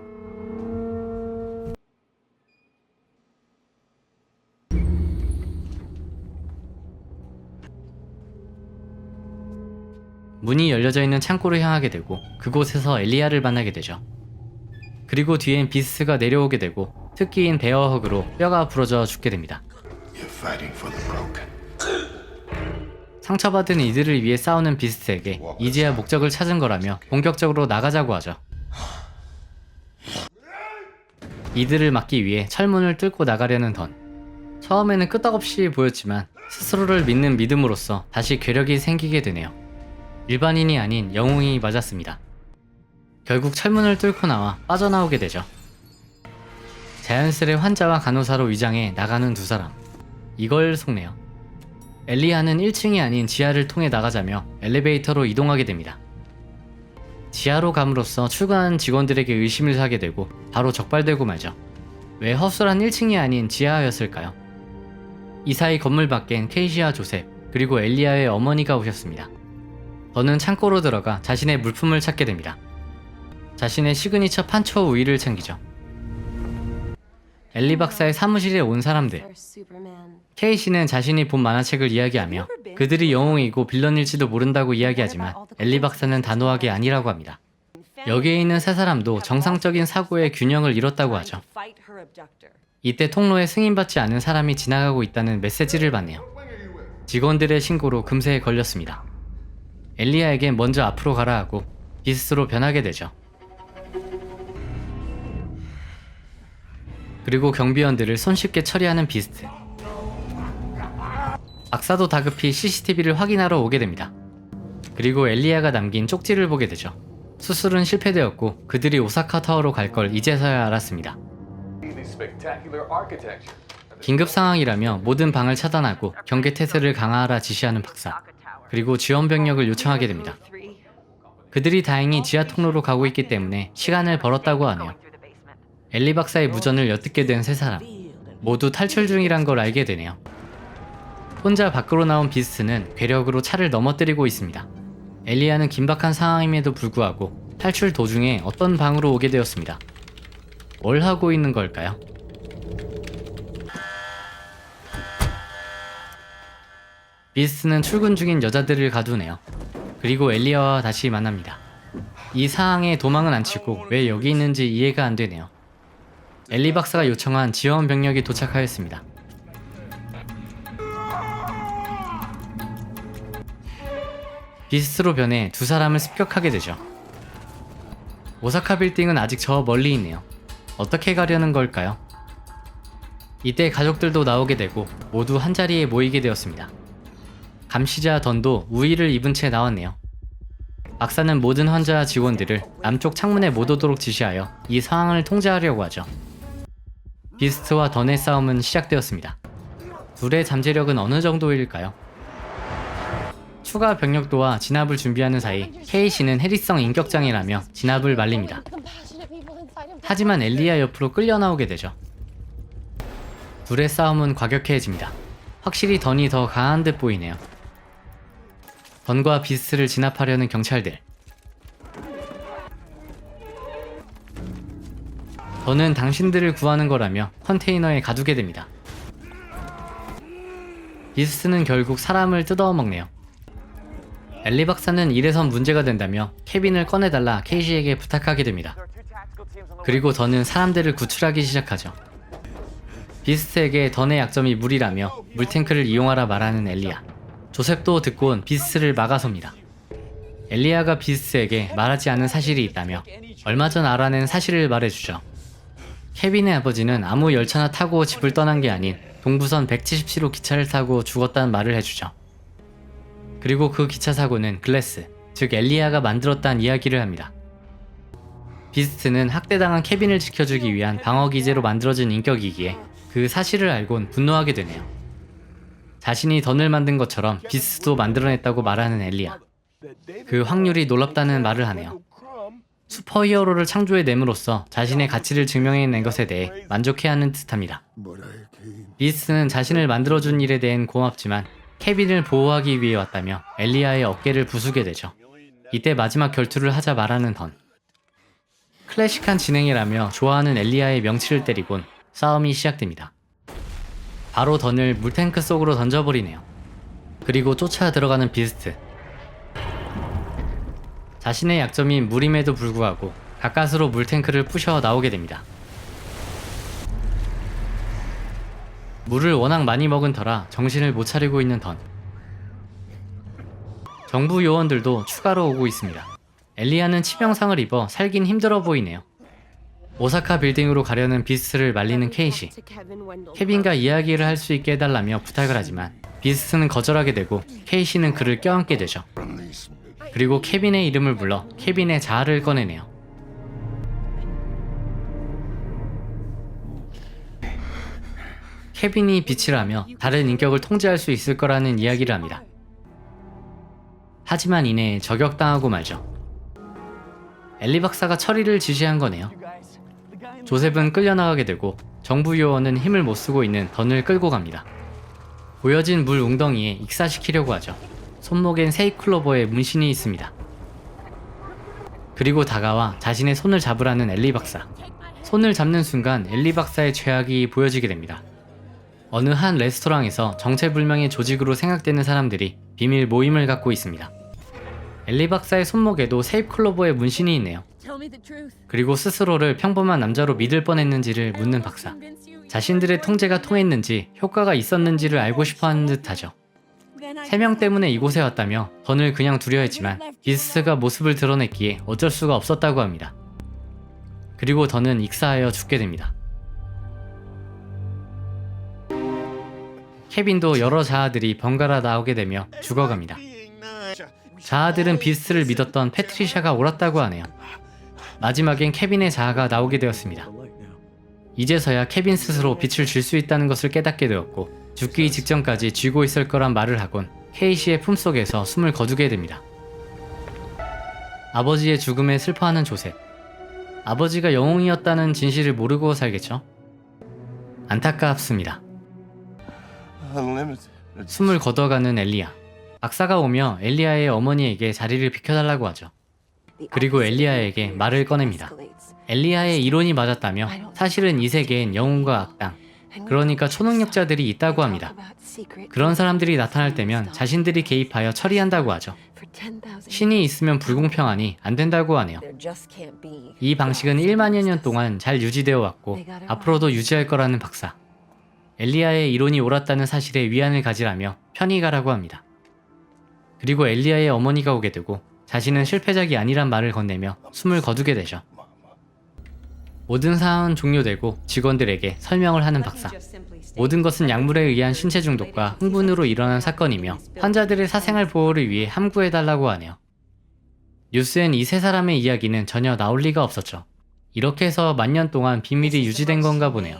문이 열려져 있는 창고로 향하게 되고 그곳에서 엘리아를 만나게 되죠. 그리고 뒤엔 비스트가 내려오게 되고 특기인 베어허그로 뼈가 부러져 죽게 됩니다. 상처받은 이들을 위해 싸우는 비스트에게 이제야 목적을 찾은 거라며 본격적으로 나가자고 하죠. 이들을 막기 위해 철문을 뚫고 나가려는 던. 처음에는 끄떡없이 보였지만 스스로를 믿는 믿음으로써 다시 괴력이 생기게 되네요. 일반인이 아닌 영웅이 맞았습니다. 결국 철문을 뚫고 나와 빠져나오게 되죠. 자연스레 환자와 간호사로 위장해 나가는 두 사람. 이걸 속네요. 엘리아는 1층이 아닌 지하를 통해 나가자며 엘리베이터로 이동하게 됩니다. 지하로 감으로써 출근하는 직원들에게 의심을 사게 되고 바로 적발되고 말죠. 왜 허술한 1층이 아닌 지하였을까요? 이 사이 건물 밖엔 케이시와 조셉 그리고 엘리아의 어머니가 오셨습니다. 더는 창고로 들어가 자신의 물품을 찾게 됩니다. 자신의 시그니처 판초 우유를 챙기죠. 엘리 박사의 사무실에 온 사람들. 케이시는 자신이 본 만화책을 이야기하며 그들이 영웅이고 빌런일지도 모른다고 이야기하지만 엘리 박사는 단호하게 아니라고 합니다. 여기에 있는 세 사람도 정상적인 사고의 균형을 잃었다고 하죠. 이때 통로에 승인받지 않은 사람이 지나가고 있다는 메시지를 받네요. 직원들의 신고로 금세에 걸렸습니다. 엘리아에겐 먼저 앞으로 가라 하고 비스트로 변하게 되죠. 그리고 경비원들을 손쉽게 처리하는 비스트. 박사도 다급히 CCTV를 확인하러 오게 됩니다. 그리고 엘리아가 남긴 쪽지를 보게 되죠. 수술은 실패되었고 그들이 오사카 타워로 갈 걸 이제서야 알았습니다. 긴급 상황이라며 모든 방을 차단하고 경계 태세를 강화하라 지시하는 박사. 그리고 지원 병력을 요청하게 됩니다. 그들이 다행히 지하 통로로 가고 있기 때문에 시간을 벌었다고 하네요. 엘리 박사의 무전을 엿듣게 된 세 사람. 모두 탈출 중이란 걸 알게 되네요. 혼자 밖으로 나온 비스트는 괴력으로 차를 넘어뜨리고 있습니다. 엘리아는 긴박한 상황임에도 불구하고 탈출 도중에 어떤 방으로 오게 되었습니다. 뭘 하고 있는 걸까요? 비스트는 출근 중인 여자들을 가두네요. 그리고 엘리아와 다시 만납니다. 이 상황에 도망은 안 치고 왜 여기 있는지 이해가 안 되네요. 엘리 박사가 요청한 지원 병력이 도착하였습니다. 비스트로 변해 두 사람을 습격하게 되죠. 오사카 빌딩은 아직 저 멀리 있네요. 어떻게 가려는 걸까요? 이때 가족들도 나오게 되고 모두 한자리에 모이게 되었습니다. 감시자 던도 우의를 입은 채 나왔네요. 박사는 모든 환자 직원들을 남쪽 창문에 못 오도록 지시하여 이 상황을 통제하려고 하죠. 비스트와 던의 싸움은 시작되었습니다. 둘의 잠재력은 어느 정도일까요? 추가 병력도와 진압을 준비하는 사이 케이시는 해리성 인격장애라며 진압을 말립니다. 하지만 엘리아 옆으로 끌려 나오게 되죠. 둘의 싸움은 과격해집니다. 확실히 던이 더 강한 듯 보이네요. 던과 비스트를 진압하려는 경찰들. 던은 당신들을 구하는 거라며 컨테이너에 가두게 됩니다. 비스트는 결국 사람을 뜯어먹네요. 엘리 박사는 이래선 문제가 된다며 캐빈을 꺼내달라 케이시에게 부탁하게 됩니다. 그리고 던은 사람들을 구출하기 시작하죠. 비스트에게 던의 약점이 물이라며 물탱크를 이용하라 말하는 엘리아. 조셉도 듣고 온 비스트를 막아섭니다. 엘리아가 비스트에게 말하지 않은 사실이 있다며 얼마 전 알아낸 사실을 말해주죠. 케빈의 아버지는 아무 열차나 타고 집을 떠난 게 아닌 동부선 177호 기차를 타고 죽었다는 말을 해주죠. 그리고 그 기차 사고는 글래스, 즉 엘리아가 만들었다는 이야기를 합니다. 비스트는 학대당한 케빈을 지켜주기 위한 방어기제로 만들어진 인격이기에 그 사실을 알곤 분노하게 되네요. 자신이 던을 만든 것처럼 비스트도 만들어냈다고 말하는 엘리아. 그 확률이 놀랍다는 말을 하네요. 슈퍼히어로를 창조해냄으로써 자신의 가치를 증명해낸 것에 대해 만족해하는 듯합니다. 비스트는 자신을 만들어준 일에 대해 고맙지만 케빈을 보호하기 위해 왔다며 엘리아의 어깨를 부수게 되죠. 이때 마지막 결투를 하자 말하는 던. 클래식한 진행이라며 좋아하는 엘리아의 명치를 때리곤 싸움이 시작됩니다. 바로 던을 물탱크 속으로 던져버리네요. 그리고 쫓아 들어가는 비스트. 자신의 약점인 물임에도 불구하고 가까스로 물탱크를 부셔 나오게 됩니다. 물을 워낙 많이 먹은 터라 정신을 못 차리고 있는 던. 정부 요원들도 추가로 오고 있습니다. 엘리아는 치명상을 입어 살긴 힘들어 보이네요. 오사카 빌딩으로 가려는 비스트를 말리는 케이시. 케빈과 이야기를 할 수 있게 해달라며 부탁을 하지만 비스트는 거절하게 되고 케이시는 그를 껴안게 되죠. 그리고 케빈의 이름을 불러 케빈의 자아를 꺼내네요. 케빈이 빛을 하며 다른 인격을 통제할 수 있을 거라는 이야기를 합니다. 하지만 이내 저격당하고 말죠. 엘리 박사가 처리를 지시한 거네요. 조셉은 끌려나가게 되고 정부 요원은 힘을 못 쓰고 있는 던을 끌고 갑니다. 보여진 물 웅덩이에 익사시키려고 하죠. 손목엔 세이클로버의 문신이 있습니다. 그리고 다가와 자신의 손을 잡으라는 엘리 박사. 손을 잡는 순간 엘리 박사의 죄악이 보여지게 됩니다. 어느 한 레스토랑에서 정체불명의 조직으로 생각되는 사람들이 비밀 모임을 갖고 있습니다. 엘리 박사의 손목에도 세이클로버의 문신이 있네요. 그리고 스스로를 평범한 남자로 믿을 뻔했는지를 묻는 박사. 자신들의 통제가 통했는지 효과가 있었는지를 알고 싶어하는 듯하죠. 3명 때문에 이곳에 왔다며 던을 그냥 두려 했지만 비스트가 모습을 드러냈기에 어쩔 수가 없었다고 합니다. 그리고 던은 익사하여 죽게 됩니다. 케빈도 여러 자아들이 번갈아 나오게 되며 죽어갑니다. 자아들은 비스트를 믿었던 패트리샤가 옳았다고 하네요. 마지막엔 케빈의 자아가 나오게 되었습니다. 이제서야 케빈 스스로 빛을 줄 수 있다는 것을 깨닫게 되었고 죽기 직전까지 쥐고 있을 거란 말을 하곤 케이시의 품속에서 숨을 거두게 됩니다. 아버지의 죽음에 슬퍼하는 조셉. 아버지가 영웅이었다는 진실을 모르고 살겠죠? 안타깝습니다. Unlimited. 숨을 거둬가는 엘리야. 박사가 오며 엘리야의 어머니에게 자리를 비켜달라고 하죠. 그리고 엘리야에게 말을 꺼냅니다. 엘리야의 이론이 맞았다며 사실은 이 세계엔 영웅과 악당, 그러니까 초능력자들이 있다고 합니다. 그런 사람들이 나타날 때면 자신들이 개입하여 처리한다고 하죠. 신이 있으면 불공평하니 안 된다고 하네요. 이 방식은 1만여 년 동안 잘 유지되어 왔고 앞으로도 유지할 거라는 박사. 엘리야의 이론이 옳았다는 사실에 위안을 가지라며 편히 가라고 합니다. 그리고 엘리야의 어머니가 오게 되고 자신은 실패작이 아니란 말을 건네며 숨을 거두게 되죠. 모든 사안은 종료되고 직원들에게 설명을 하는 박사. 모든 것은 약물에 의한 신체 중독과 흥분으로 일어난 사건이며 환자들의 사생활 보호를 위해 함구해달라고 하네요. 뉴스엔 이 세 사람의 이야기는 전혀 나올 리가 없었죠. 이렇게 해서 만년 동안 비밀이 유지된 건가 보네요.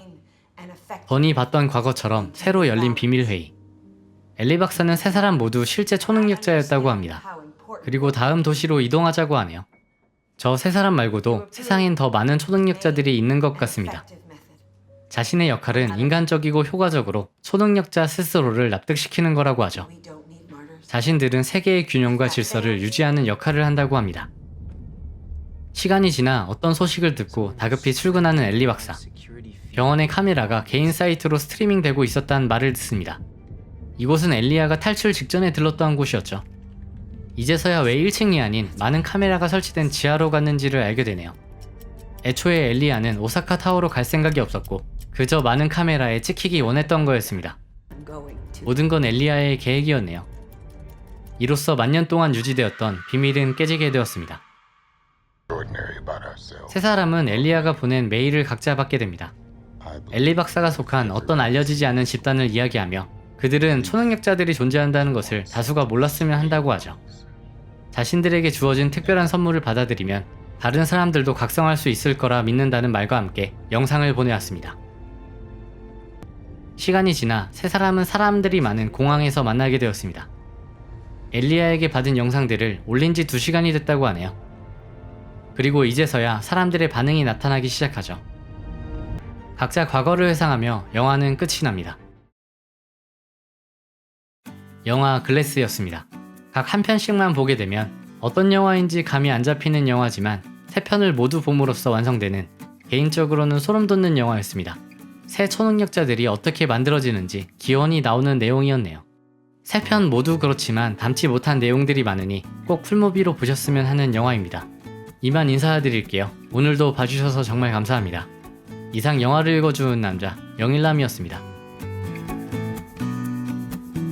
번이 봤던 과거처럼 새로 열린 비밀회의. 엘리 박사는 세 사람 모두 실제 초능력자였다고 합니다. 그리고 다음 도시로 이동하자고 하네요. 저 세 사람 말고도 세상엔 더 많은 초능력자들이 있는 것 같습니다. 자신의 역할은 인간적이고 효과적으로 초능력자 스스로를 납득시키는 거라고 하죠. 자신들은 세계의 균형과 질서를 유지하는 역할을 한다고 합니다. 시간이 지나 어떤 소식을 듣고 다급히 출근하는 엘리 박사. 병원의 카메라가 개인 사이트로 스트리밍되고 있었다는 말을 듣습니다. 이곳은 엘리야가 탈출 직전에 들렀던 곳이었죠. 이제서야 왜 1층이 아닌 많은 카메라가 설치된 지하로 갔는지를 알게 되네요. 애초에 엘리야는 오사카 타워로 갈 생각이 없었고 그저 많은 카메라에 찍히기 원했던 거였습니다. 모든 건 엘리야의 계획이었네요. 이로써 만년 동안 유지되었던 비밀은 깨지게 되었습니다. 세 사람은 엘리야가 보낸 메일을 각자 받게 됩니다. 엘리 박사가 속한 어떤 알려지지 않은 집단을 이야기하며 그들은 초능력자들이 존재한다는 것을 다수가 몰랐으면 한다고 하죠. 자신들에게 주어진 특별한 선물을 받아들이면 다른 사람들도 각성할 수 있을 거라 믿는다는 말과 함께 영상을 보내왔습니다. 시간이 지나 세 사람은 사람들이 많은 공항에서 만나게 되었습니다. 엘리야에게 받은 영상들을 올린 지 2시간이 됐다고 하네요. 그리고 이제서야 사람들의 반응이 나타나기 시작하죠. 각자 과거를 회상하며 영화는 끝이 납니다. 영화 글래스였습니다. 각 한 편씩만 보게 되면 어떤 영화인지 감이 안 잡히는 영화지만 세 편을 모두 봄으로써 완성되는 개인적으로는 소름 돋는 영화였습니다. 새 초능력자들이 어떻게 만들어지는지 기원이 나오는 내용이었네요. 세 편 모두 그렇지만 담지 못한 내용들이 많으니 꼭 풀무비로 보셨으면 하는 영화입니다. 이만 인사드릴게요. 오늘도 봐주셔서 정말 감사합니다. 이상 영화를 읽어주는 남자 영일남이었습니다.